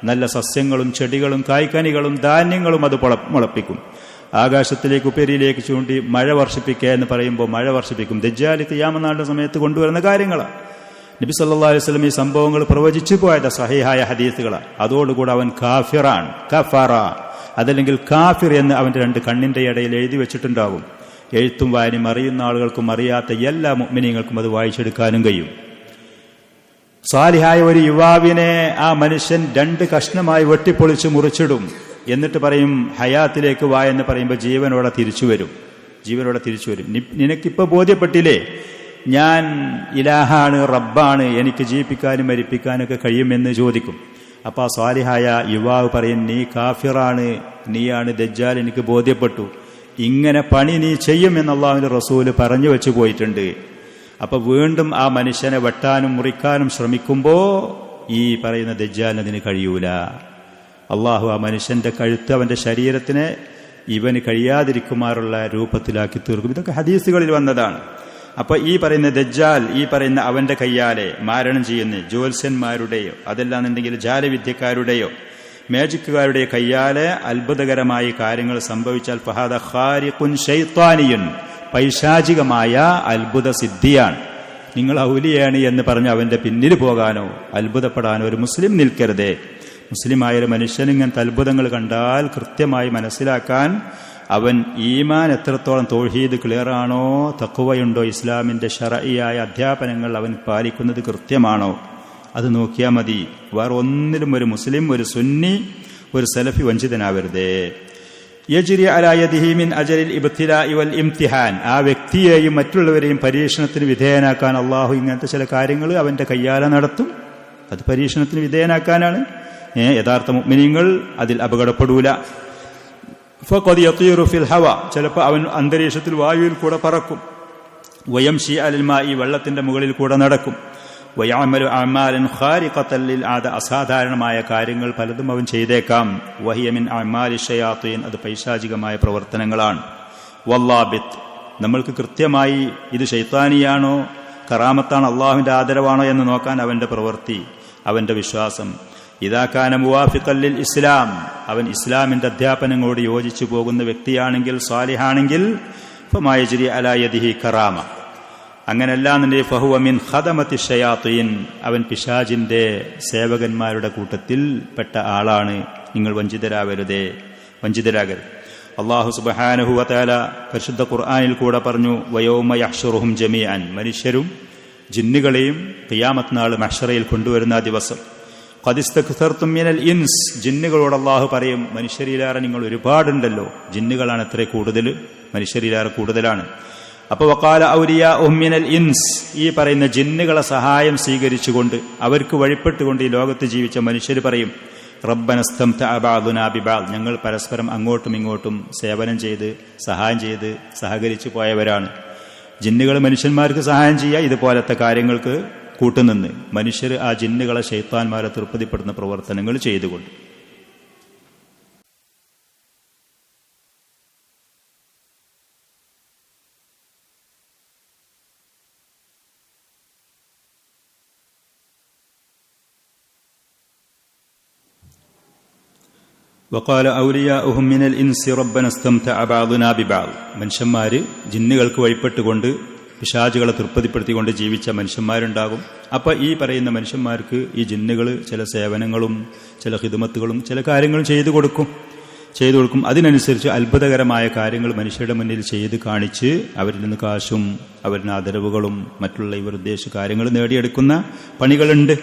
നല്ല സസ്യങ്ങളും ചെടികളും കായ്ക്കനികളും ധാന്യങ്ങളും അത് മുളപ്പിക്കും. ആകാശത്തിലേക്ക് ഉപരിയിലേക്ക് ചൂണ്ടി മഴ വർഷിപ്പിക്കുക എന്ന് പറയുമ്പോൾ മഴ വർഷിപ്പിക്കും. ദജ്ജാൽ ഖിയാമത്ത് നാളിന്റെ സമയത്ത് കൊണ്ടുവരുന്ന കാര്യങ്ങളാണ്. നബി സല്ലല്ലാഹു അലൈഹി വസല്ലം ഈ സംഭവങ്ങൾ പ്രവചിച്ചു പോയത് സഹീഹായ ഹദീസുകളാണ്. അതോടുകൂടെ അവൻ കാഫിറാണ്, കഫറ അതല്ലെങ്കിൽ കാഫിർ എന്ന് അവന്റെ രണ്ട് കണ്ണിന്റെ ഇടയിൽ എഴുതി വെച്ചിട്ടുണ്ടാകും. എഴുത്തും വായനയും അറിയുന്ന ആളുകൾക്കും അറിയാത്ത എല്ലാ മുഅ്മിനീങ്ങൾക്കും അത് വായിച്ചെടുക്കാനും കഴിയും. സാലിഹായ ഒരു യുവാവിനെ ആ മനുഷ്യൻ 2 കഷ്ണമായി വെട്ടിപ്പൊളിച്ച് മുറിച്ചിടും. എന്നിട്ട് പറയും ഹയാത്തിലേക്ക് വാ എന്ന് പറയുമ്പോൾ ജീവനോടെ തിരിച്ചു വരും. നിനക്കിപ്പോ ബോധ്യപ്പെട്ടില്ലേ ഞാൻ ഇലാഹാണ്, റബ്ബാണ്, എനിക്ക് ജീവിപ്പിക്കാനും മരിപ്പിക്കാനൊക്കെ കഴിയുമെന്ന് ചോദിക്കും. അപ്പൊ ആ സ്വാലിഹായ യുവാവ് പറയും നീ കാഫിറാണ്, നീയാണ് ദജ്ജാൽ, എനിക്ക് ബോധ്യപ്പെട്ടു, ഇങ്ങനെ പണി നീ ചെയ്യുമെന്ന് അല്ലാഹുവിന്റെ റസൂല് പറഞ്ഞു വെച്ചു പോയിട്ടുണ്ട്. അപ്പൊ വീണ്ടും ആ മനുഷ്യനെ വെട്ടാനും മുറിക്കാനും ശ്രമിക്കുമ്പോ ഈ പറയുന്ന ദജ്ജാലിന് അതിന് കഴിയൂല. അള്ളാഹു ആ മനുഷ്യന്റെ കഴുത്ത് അവന്റെ ശരീരത്തിനെ ഇവന് കഴിയാതിരിക്കുമാറുള്ള രൂപത്തിലാക്കി തീർക്കും. ഇതൊക്കെ ഹദീസുകളിൽ വന്നതാണ്. അപ്പൊ ഈ പറയുന്ന ദജ്ജാൽ ഈ പറയുന്ന അവന്റെ കയ്യാലെ മാരണം ചെയ്യുന്ന ജ്യോത്സ്യന്മാരുടെയോ അതല്ലാന്നുണ്ടെങ്കിൽ ജാലവിദ്യക്കാരുടെയോ മാജിക്കുകാരുടെയോ കയ്യാലെ അത്ഭുതകരമായ കാര്യങ്ങൾ സംഭവിച്ചാൽ ഫഹാദ ഖാരിഖുൻ ശൈത്താനിയുൻ, പൈശാചികമായ അത്ഭുത സിദ്ധിയാണ്. നിങ്ങൾ ഔലിയാണ് എന്ന് പറഞ്ഞ് അവന്റെ പിന്നിൽ പോകാനോ അത്ഭുതപ്പെടാനോ ഒരു മുസ്ലിം നിൽക്കരുതേ. മുസ്ലിമായ ഒരു മനുഷ്യൻ ഇങ്ങനത്തെ അത്ഭുതങ്ങൾ കണ്ടാൽ കൃത്യമായി മനസ്സിലാക്കാൻ അവൻ ഈമാൻ എത്രത്തോളം തൗഹീദ് ക്ലിയറാണോ, തഖ്വയുണ്ടോ, ഇസ്ലാമിന്റെ ശർഈയായ അധ്യാപനങ്ങൾ അവൻ പാലിക്കുന്നത് കൃത്യമാണോ, അത് നോക്കിയാൽ മതി. വേറെ ഒന്നിലും ഒരു മുസ്ലിം, ഒരു സുന്നി, ഒരു സലഫി വഞ്ചിതനാവരുതേ. യജ്രി അലാ യദിഹി മിൻ അജലിൽ ഇബ്തിലാഇ വൽ ഇംതിഹാൻ, ആ വ്യക്തിയെയും മറ്റുള്ളവരെയും പരീക്ഷണത്തിന് വിധേയനാക്കാൻ അള്ളാഹു ഇങ്ങനത്തെ ചില കാര്യങ്ങൾ അവന്റെ കയ്യാലെ നടത്തും. അത് പരീക്ഷണത്തിന് വിധേയനാക്കാനാണ്. യഥാർത്ഥ മുഅ്മിനീങ്ങൾ അതിൽ അപകടപ്പെടൂല. ഫഖദ് യതീറു ഫിൽ ഹവ, ചിലപ്പോൾ അവൻ അന്തരീക്ഷത്തിൽ വായുവിൽ കൂടെ പറക്കും. വയംശി അലൽ മാഇ, വെള്ളത്തിന്റെ മുകളിൽ കൂടെ നടക്കും. വയഅമലു അഅമാലൻ ഖാരിഖത്തൻ ലിൽ ആദ, അസാധാരണമായ കാര്യങ്ങൾ പലതും അവൻ ചെയ്തേക്കാം. വഹിയ മിൻ അഅമാലി ശയാത്തീൻ, അത് പൈശാചികമായ പ്രവർത്തനങ്ങളാണ്. വല്ലാബിത്ത്, നമ്മൾക്ക് കൃത്യമായി ഇത് ശൈത്താനിയാണോ കറാമത്താണ് അള്ളാഹുവിന്റെ ആദരവാണോ എന്ന് നോക്കാൻ അവന്റെ പ്രവൃത്തി, അവന്റെ വിശ്വാസം. ഇദാകാന മുവാഫിഖൻ ലിൽ ഇസ്ലാം, അവൻ ഇസ്ലാമിന്റെ അധ്യാപനങ്ങളോട് യോജിച്ചു പോകുന്ന വ്യക്തിയാണെങ്കിൽ, സ്വാലിഹാണെങ്കിൽ, ഫമാ യജ്രി അലാ യദിഹി കറാമ, അങ്ങനെയല്ലാന്നുണ്ടെങ്കിൽ ഫഹുവ മിൻ ഖദമത്തി ശയാത്തീൻ, അവൻ പിശാചിന്റെ സേവകന്മാരുടെ കൂട്ടത്തിൽ പെട്ട ആളാണ്. നിങ്ങൾ വഞ്ചിതരാകരുത്. അല്ലാഹു സുബ്ഹാനഹു വ തആല പരിശുദ്ധ ഖുർആനിൽ കൂടെ പറഞ്ഞു, വയൗമ യഹ്ശുറുഹും ജമീഅൻ, മനുഷ്യരും ജിന്നുകളെയും ഖിയാമത്ത് നാൾ മഹ്ശറയിൽ കൊണ്ടുവരുന്ന ദിവസം. ഖദ് ഇസ്തക്സർതും മിനൽ ഇൻസ്, ജിന്നുകളോട് അല്ലാഹു പറയും മനുഷ്യരിലേറെ നിങ്ങൾ ഒരുപാടുണ്ടല്ലോ, ജിന്നുകളാണ് എത്ര കൂടുതൽ, മനുഷ്യരിലേറെ കൂടുതലാണ്. അപ്പൊ വഖാല ഔലിയാഉഹും മിനൽ ഇൻസ്, ഈ പറയുന്ന ജിന്നുകളെ സഹായം സ്വീകരിച്ചുകൊണ്ട് അവർക്ക് വഴിപ്പെട്ടുകൊണ്ട് ഈ ലോകത്ത് ജീവിച്ച മനുഷ്യർ പറയും, റബ്ബനസ്തംതഅ ബഅദുനാ ബിബഅദ്, ഞങ്ങൾ പരസ്പരം അങ്ങോട്ടും ഇങ്ങോട്ടും സേവനം ചെയ്ത് സഹായം ചെയ്ത് സഹകരിച്ചു പോയവരാണ്. ജിന്നുകൾ മനുഷ്യന്മാർക്ക് സഹായം ചെയ്യുക, ഇതുപോലത്തെ കാര്യങ്ങൾക്ക് കൂട്ടുനിന്ന് മനുഷ്യർ ആ ജിന്നുകളെ ശൈത്താന്മാരെ തൃപ്തിപ്പെടുന്ന പ്രവർത്തനങ്ങൾ ചെയ്തുകൊണ്ട്. വഖാല ഔലിയാഉഹും മിനൽ ഇൻസി റബ്ബനാ ഇസ്തംതഅ ബഅദുനാ ബിബഅദ്, മനുഷ്യന്മാര് ജിന്നുകൾക്ക് വഴിപ്പെട്ടുകൊണ്ട് പിശാചുകളെ തൃപ്തിപ്പെടുത്തിക്കൊണ്ട് ജീവിച്ച മനുഷ്യന്മാരുണ്ടാകും. അപ്പൊ ഈ പറയുന്ന മനുഷ്യന്മാർക്ക് ഈ ജിന്നുകൾ ചില സേവനങ്ങളും ചില ഖിദ്മത്തുകളും ചില കാര്യങ്ങളും ചെയ്തു കൊടുക്കും. അതിനനുസരിച്ച് അത്ഭുതകരമായ കാര്യങ്ങൾ മനുഷ്യരുടെ മുന്നിൽ ചെയ്ത് കാണിച്ച് അവരിൽ നിന്ന് കാശും അവരുടെ ആദരവുകളും മറ്റുള്ള ഇവർ ഉദ്ദേശിച്ച കാര്യങ്ങൾ നേടിയെടുക്കുന്ന പണികളുണ്ട്.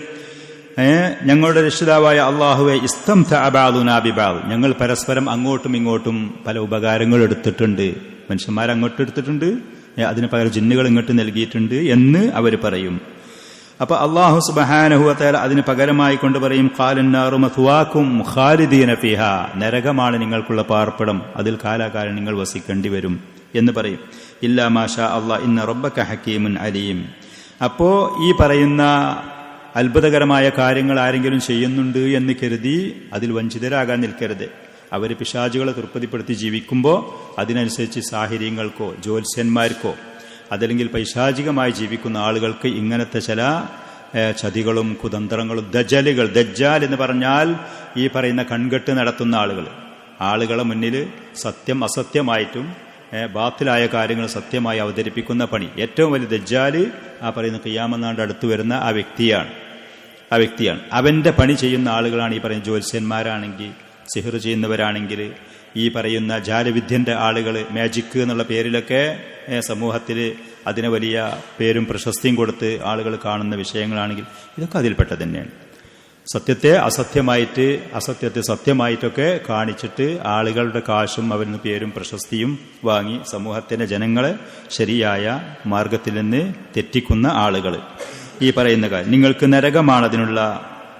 ഞങ്ങളുടെ രക്ഷിതാവായ അള്ളാഹുവെ ഇസ്തംതഅ ബഅദുനാ ബിബഅദ്, ഞങ്ങൾ പരസ്പരം അങ്ങോട്ടും ഇങ്ങോട്ടും പല ഉപകാരങ്ങൾ എടുത്തിട്ടുണ്ട്. മനുഷ്യന്മാർ അങ്ങോട്ട് എടുത്തിട്ടുണ്ട്, അതിന് പകരം ജിന്നുകൾ ഇങ്ങോട്ട് നൽകിയിട്ടുണ്ട് എന്ന് അവർ പറയും. അപ്പൊ അല്ലാഹു സുബ്ഹാനഹു വ തആല അതിന് പകരമായി കൊണ്ട് പറയും ഖാലന്നാറു മത്വാകും ഖാലിദീന ഫീഹാ, നരകമാണ് നിങ്ങൾക്കുള്ള പാർപ്പിടം, അതിൽ കാലാകാലം നിങ്ങൾ വസിക്കേണ്ടി വരും എന്ന് പറയും. ഇല്ലാ മാഷാ അല്ലാഹ് ഇന്ന റബ്ബക ഹകീമുൻ അലീം. അപ്പോ ഈ പറയുന്ന അത്ഭുതകരമായ കാര്യങ്ങൾ ആരെങ്കിലും ചെയ്യുന്നുണ്ട് എന്ന് കരുതി അതിൽ വഞ്ചിതരാകാൻ നിൽക്കരുത്. അവർ പിശാചുകളെ തൃപ്തിപ്പെടുത്തി ജീവിക്കുമ്പോൾ അതിനനുസരിച്ച് സാഹിര്യങ്ങൾക്കോ ജ്യോത്സ്യന്മാർക്കോ അതല്ലെങ്കിൽ പൈശാചികമായി ജീവിക്കുന്ന ആളുകൾക്ക് ഇങ്ങനത്തെ ചില ചതികളും കുതന്ത്രങ്ങളും ദജ്ജാൽ എന്ന് പറഞ്ഞാൽ ഈ പറയുന്ന കൺകെട്ട് നടത്തുന്ന ആളുകളെ മുന്നിൽ സത്യം അസത്യമായിട്ടും ബാത്തിലായ കാര്യങ്ങൾ സത്യമായി അവതരിപ്പിക്കുന്ന പണി. ഏറ്റവും വലിയ ദജ്ജാല് ആ പറയുന്ന ഖിയാമത്ത് അടുത്തു വരുന്ന ആ വ്യക്തിയാണ്. അവന്റെ പണി ചെയ്യുന്ന ആളുകളാണ് ഈ പറയുന്ന ജ്യോത്സ്യന്മാരാണെങ്കിൽ, സിഹർ ചെയ്യുന്നവരാണെങ്കിൽ, ഈ പറയുന്ന ജാലവിദ്യന്റെ ആളുകൾ, മാജിക് എന്നുള്ള പേരിലൊക്കെ സമൂഹത്തിൽ അതിന് വലിയ പേരും പ്രശസ്തിയും കൊടുത്ത് ആളുകൾ കാണുന്ന വിഷയങ്ങളാണെങ്കിൽ ഇതൊക്കെ അതിൽപ്പെട്ട തന്നെയാണ്. സത്യത്തെ അസത്യമായിട്ട്, അസത്യത്തെ സത്യമായിട്ടൊക്കെ കാണിച്ചിട്ട് ആളുകളുടെ കാശും അവരിന് പേരും പ്രശസ്തിയും വാങ്ങി സമൂഹത്തിന്റെ ജനങ്ങളെ ശരിയായ മാർഗത്തിൽ നിന്ന് തെറ്റിക്കുന്ന ആളുകൾ. ഈ പറയുന്ന കാര്യം നിങ്ങൾക്ക് നരകമാണ്, അതിനുള്ള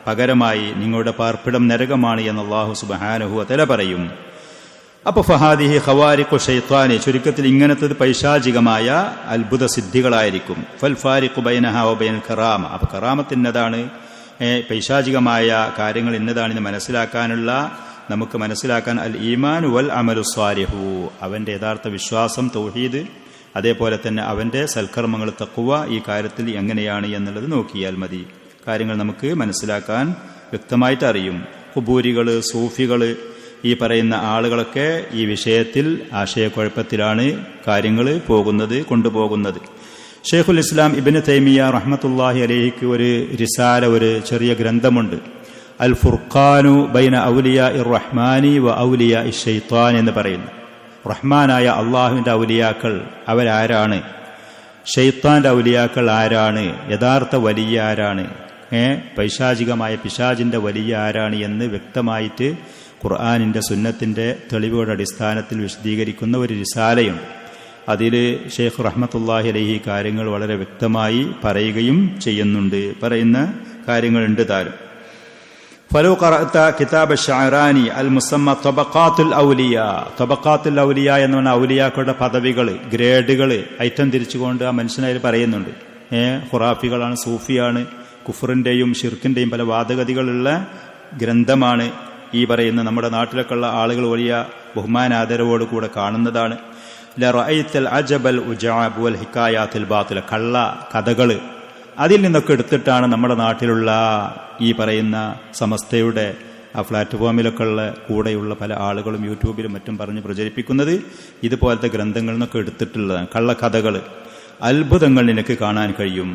പകരമായി നിങ്ങളുടെ പാർപ്പിടം നരകമാണ് എന്ന് അല്ലാഹു സുബ്ഹാനഹു വ തആല പറയും. അപ്പൊ ഫഹാദിഹി ഖവാരിഖു ശൈത്താനി, ചുരുക്കത്തിൽ ഇങ്ങനത്തെ പൈശാചികമായ അത്ഭുത സിദ്ധികളായിരിക്കും. ഫൽ ഫാരിഖു ബൈനഹാ വ ബൈനൽ കറാമ, അപ്പൊ കറാമത്ത് ഇന്നതാണ്, പൈശാചികമായ കാര്യങ്ങൾ ഇന്നതാണെന്ന് മനസ്സിലാക്കാനുള്ള, നമുക്ക് മനസ്സിലാക്കാൻ അൽ ഈമാൻ വൽ അമലു സ്വാലിഹു, അവന്റെ യഥാർത്ഥ വിശ്വാസം തൗഹീദ്, അതേപോലെ തന്നെ അവന്റെ സൽക്കർമ്മങ്ങൾ തഖ്വ, ഈ കാര്യത്തിൽ എങ്ങനെയാണ് എന്നുള്ളത് നോക്കിയാൽ മതി. കാര്യങ്ങൾ നമുക്ക് മനസ്സിലാക്കാൻ വ്യക്തമായിട്ട് അറിയും. ഖുബൂരികള്, സൂഫികള്, ഈ പറയുന്ന ആളുകളൊക്കെ ഈ വിഷയത്തിൽ ആശയക്കുഴപ്പത്തിലാണ് കാര്യങ്ങൾ കൊണ്ടുപോകുന്നത്. ഷെയ്ഖുൽ ഇസ്ലാം ഇബ്നു തൈമിയ റഹ്മത്തുള്ളാഹി അലൈഹിക്ക് ഒരു റിസാല, ഒരു ചെറിയ ഗ്രന്ഥമുണ്ട്, അൽ ഫുർഖാനു ബൈന ഔലിയാഇർ റഹ്മാനി വ ഔലിയാഇ ശൈത്താൻ എന്ന് പറയുന്നു. റഹ്മാനായ അള്ളാഹുവിന്റെ ഔലിയാക്കൾ അവരാരാണ്, ഷൈത്താന്റെ ഔലിയാക്കൾ ആരാണ്, യഥാർത്ഥ വലിയ ആരാണ്, പൈശാചികമായ പിശാചിന്റെ വലിയ ആരാണ് എന്ന് വ്യക്തമായിട്ട് ഖുർആനിന്റെ സുന്നത്തിന്റെ തെളിവുകളുടെ അടിസ്ഥാനത്തിൽ വിശദീകരിക്കുന്ന ഒരു റിസാലയുണ്ട്. അതിൽ ഷെയ്ഖ് റഹ്മത്തുള്ളാഹി അലൈഹി കാര്യങ്ങൾ വളരെ വ്യക്തമായി പറയുകയും ചെയ്യുന്നുണ്ട്. പറയുന്ന കാര്യങ്ങളുണ്ട് താരം. ഫലോ ഖറഅത കിതാബ് അശ്ശഅറാനി അൽ മുസമ്മ തബഖാത്തുൽ ഔലിയ, തബഖാത്തുൽ ഔലിയ എന്ന് പറഞ്ഞ ഔലിയാക്കളുടെ പദവികൾ, ഗ്രേഡുകൾ ഐറ്റം തിരിച്ചുകൊണ്ട് ആ മനുഷ്യനായി പറയുന്നുണ്ട്. ഖുറാഫികളാണ്, സൂഫിയാണ്, കുഫറിന്റെയും ഷിർക്കിന്റെയും പല വാദഗതികളുള്ള ഗ്രന്ഥമാണ്. ഈ പറയുന്ന നമ്മുടെ നാട്ടിലൊക്കെ ഉള്ള ആളുകൾ വലിയ ബഹുമാനാദരവോട് കൂടെ കാണുന്നതാണ്. ലറഅയ്തൽ അജബൽ ഉജാബ് വൽ ഹിക്കായാത്തുൽ ബാത്തില, കള്ള കഥകൾ അതിൽ നിന്നൊക്കെ എടുത്തിട്ടാണ് നമ്മുടെ നാട്ടിലുള്ള ഈ പറയുന്ന സമസ്തയുടെ ആ പ്ലാറ്റ്ഫോമിലൊക്കെ ഉള്ള കൂടെയുള്ള പല ആളുകളും യൂട്യൂബിലും മറ്റും പറഞ്ഞ് പ്രചരിപ്പിക്കുന്നത്. ഇതുപോലത്തെ ഗ്രന്ഥങ്ങളിൽ നിന്നൊക്കെ എടുത്തിട്ടുള്ളതാണ് കള്ളക്കഥകൾ. അത്ഭുതങ്ങൾ നിനക്ക് കാണാൻ കഴിയും.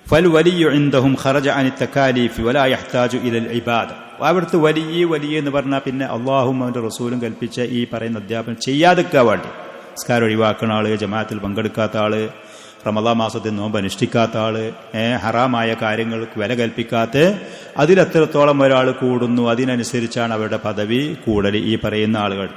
ഫൽ വലിയ ഇൻദഹും ഖറജ അനി തകാലീഫ് വലാ യഹ്താജു ഇലൽ ഇബാദ, അവിടുത്തെ വലിയ എന്ന് പറഞ്ഞാൽ പിന്നെ അള്ളാഹും അവന്റെ റസൂലും കൽപ്പിച്ച ഈ പറയുന്ന അധ്യാപനം ചെയ്യാതിരിക്കാൻ വേണ്ടി, നിസ്കാരം ഒഴിവാക്കുന്ന ആള്, ജമാഅത്തിൽ പങ്കെടുക്കാത്ത ആള്, റമളാൻ മാസത്തിൽ നോമ്പ് അനുഷ്ഠിക്കാത്ത ആള്, ഹറാമായ കാര്യങ്ങൾക്ക് വില കൽപ്പിക്കാത്ത, അതിലെത്രത്തോളം ഒരാൾ കൂടുന്നു അതിനനുസരിച്ചാണ് അവരുടെ പദവി കൂടൽ. ഈ പറയുന്ന ആളുകൾ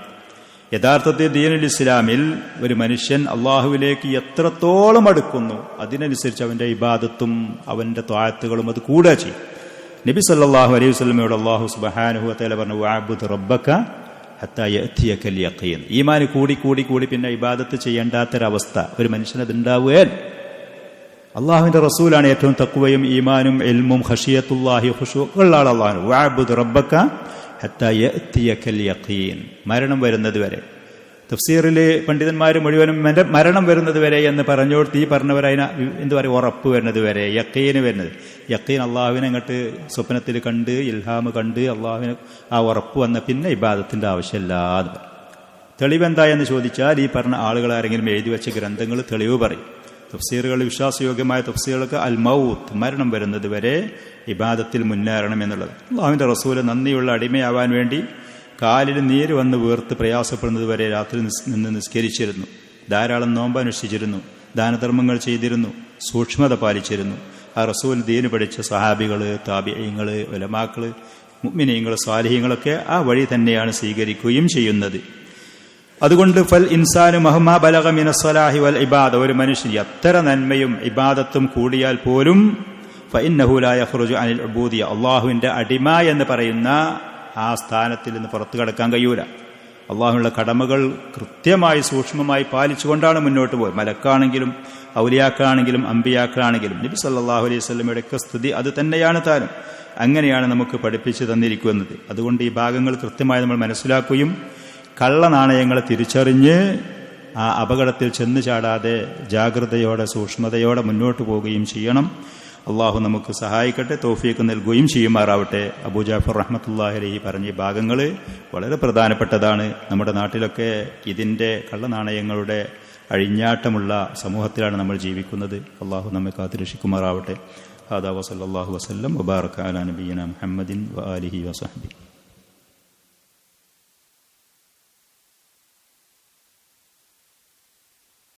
യഥാർത്ഥത്തിൽ ദീനുൽ ഇസ്ലാമിൽ ഒരു മനുഷ്യൻ അള്ളാഹുവിലേക്ക് എത്രത്തോളം അടുക്കുന്നു അതിനനുസരിച്ച് അവന്റെ ഇബാദത്തും അവന്റെ ത്വാഅത്തുകളും അത് കൂടുക ചെയ്യും. നബി സല്ലല്ലാഹു അലൈഹി വസല്ലമയോട് അല്ലാഹു സുബ്ഹാനഹു വ തആല പറഞ്ഞു, വഅബ്ദു റബ്ബക ഹത്താ യഅതിയകൽ യഖീൻ. ഈമാൻ കൂടി പിന്നെ ഇബാദത്ത് ചെയ്യേണ്ടാത്തൊരവസ്ഥ ഒരു മനുഷ്യനത് ഉണ്ടാവുകയല്ല. അള്ളാഹുവിന്റെ റസൂലാണ് ഏറ്റവും തഖ്വയും ഈമാനും ഇൽമും ഖശിയത്തുല്ലാഹി ഖുശൂഉള്ള ആൾ. അല്ലാഹു വഅബ്ദു റബ്ബക ഹത്താ യഅതിയകൽ യഖീൻ, മരണം വരുന്നത് വരെ. തഫ്സീറിലെ പണ്ഡിതന്മാർ മുഴുവനും മരണം വരുന്നത് വരെ എന്ന് പറഞ്ഞോട്ട് ഈ പറഞ്ഞവരതിന് എന്ത് പറയും, ഉറപ്പ് വരുന്നത് വരെ, യഖീന് വരുന്നത്. യഖീൻ അള്ളാഹുവിനെ അങ്ങോട്ട് സ്വപ്നത്തിൽ കണ്ട് ഇൽഹാമ് കണ്ട് അള്ളാഹുവിന് ആ ഉറപ്പ് വന്ന പിന്നെ ഇബാദത്തിന്റെ ആവശ്യമില്ലാതെ. തെളിവെന്താ എന്ന് ചോദിച്ചാൽ ഈ പറഞ്ഞ ആളുകൾ ആരെങ്കിലും എഴുതി വെച്ച ഗ്രന്ഥങ്ങൾ തെളിവ് പറയും. തഫ്സീറുകൾ, വിശ്വാസയോഗ്യമായ തഫ്സീറുകൾക്ക് അൽ മൗത്ത്, മരണം വരുന്നത് വരെ ഇബാദത്തിൽ മുന്നേറണം എന്നുള്ളത്. അള്ളാഹുവിന്റെ റസൂല് നന്ദിയുള്ള അടിമയാവാൻ വേണ്ടി കാലിൽ നീര് വന്ന് വീർത്ത് പ്രയാസപ്പെടുന്നത് വരെ രാത്രി നിന്ന് നിസ്കരിച്ചിരുന്നു, ധാരാളം നോമ്പ് അനുഷ്ഠിച്ചിരുന്നു, ദാനധർമ്മങ്ങൾ ചെയ്തിരുന്നു, സൂക്ഷ്മത പാലിച്ചിരുന്നു. ആ റസൂൽ ദീന് പഠിച്ച സ്വഹാബികൾ, താബിഈങ്ങൾ, ഉലമാക്കൾ, മുഅ്മിനീങ്ങൾ, സ്വാലിഹീങ്ങളൊക്കെ ആ വഴി തന്നെയാണ് സ്വീകരിക്കുകയും ചെയ്യുന്നത്. അതുകൊണ്ട് ഫൽ ഇൻസാനു മഹ്മാ ബലഗ മിനസ്സലാഹി വൽ ഇബാദ, ഒരു മനുഷ്യൻ എത്ര നന്മയും ഇബാദത്തും കൂടിയാൽ പോലും ഫഇന്നഹു ലാ യഖ്റുജു അനിൽ ഉബൂദിയ, അള്ളാഹുവിന്റെ അടിമ എന്ന് പറയുന്ന ആ സ്ഥാനത്തിൽ നിന്ന് പുറത്തു കടക്കാൻ കഴിയൂല. അള്ളാഹുവിനുള്ള കടമകൾ കൃത്യമായി സൂക്ഷ്മമായി പാലിച്ചുകൊണ്ടാണ് മുന്നോട്ട് പോയത്. മലക്കാണെങ്കിലും ഔലിയാക്കളാണെങ്കിലും അമ്പിയാക്കളാണെങ്കിലും നബി സല്ലല്ലാഹു അലൈഹി വസല്ലമയുടെ ഒക്കെ സ്ഥിതി അത് തന്നെയാണ് താനും. അങ്ങനെയാണ് നമുക്ക് പഠിപ്പിച്ചു തന്നിരിക്കുന്നത്. അതുകൊണ്ട് ഈ ഭാഗങ്ങൾ കൃത്യമായി നമ്മൾ മനസ്സിലാക്കുകയും കള്ളനാണയങ്ങളെ തിരിച്ചറിഞ്ഞ് ആ അപകടത്തിൽ ചെന്നു ചാടാതെ ജാഗ്രതയോടെ സൂക്ഷ്മതയോടെ മുന്നോട്ട് പോവുകയും ചെയ്യണം. അള്ളാഹു നമുക്ക് സഹായിക്കട്ടെ, തൗഫീഖ് നൽകുകയും ചെയ്യുമാറാവട്ടെ. അബൂ ജാഫർ റഹ്മത്തുള്ളാഹി അലൈഹി പറഞ്ഞ ഭാഗങ്ങൾ വളരെ പ്രധാനപ്പെട്ടതാണ്. നമ്മുടെ നാട്ടിലൊക്കെ ഇതിൻ്റെ കള്ളനാണയങ്ങളുടെ അഴിഞ്ഞാട്ടമുള്ള സമൂഹത്തിലാണ് നമ്മൾ ജീവിക്കുന്നത്. അള്ളാഹു നമ്മെ കാത്തുരക്ഷിക്കുമാറാവട്ടെ. ഹാദാ വസല്ലല്ലാഹു വസല്ലം വബാറക അലാ നബിയിനാ മുഹമ്മദിൻ വആലിഹി വസഹ്ബിഹി.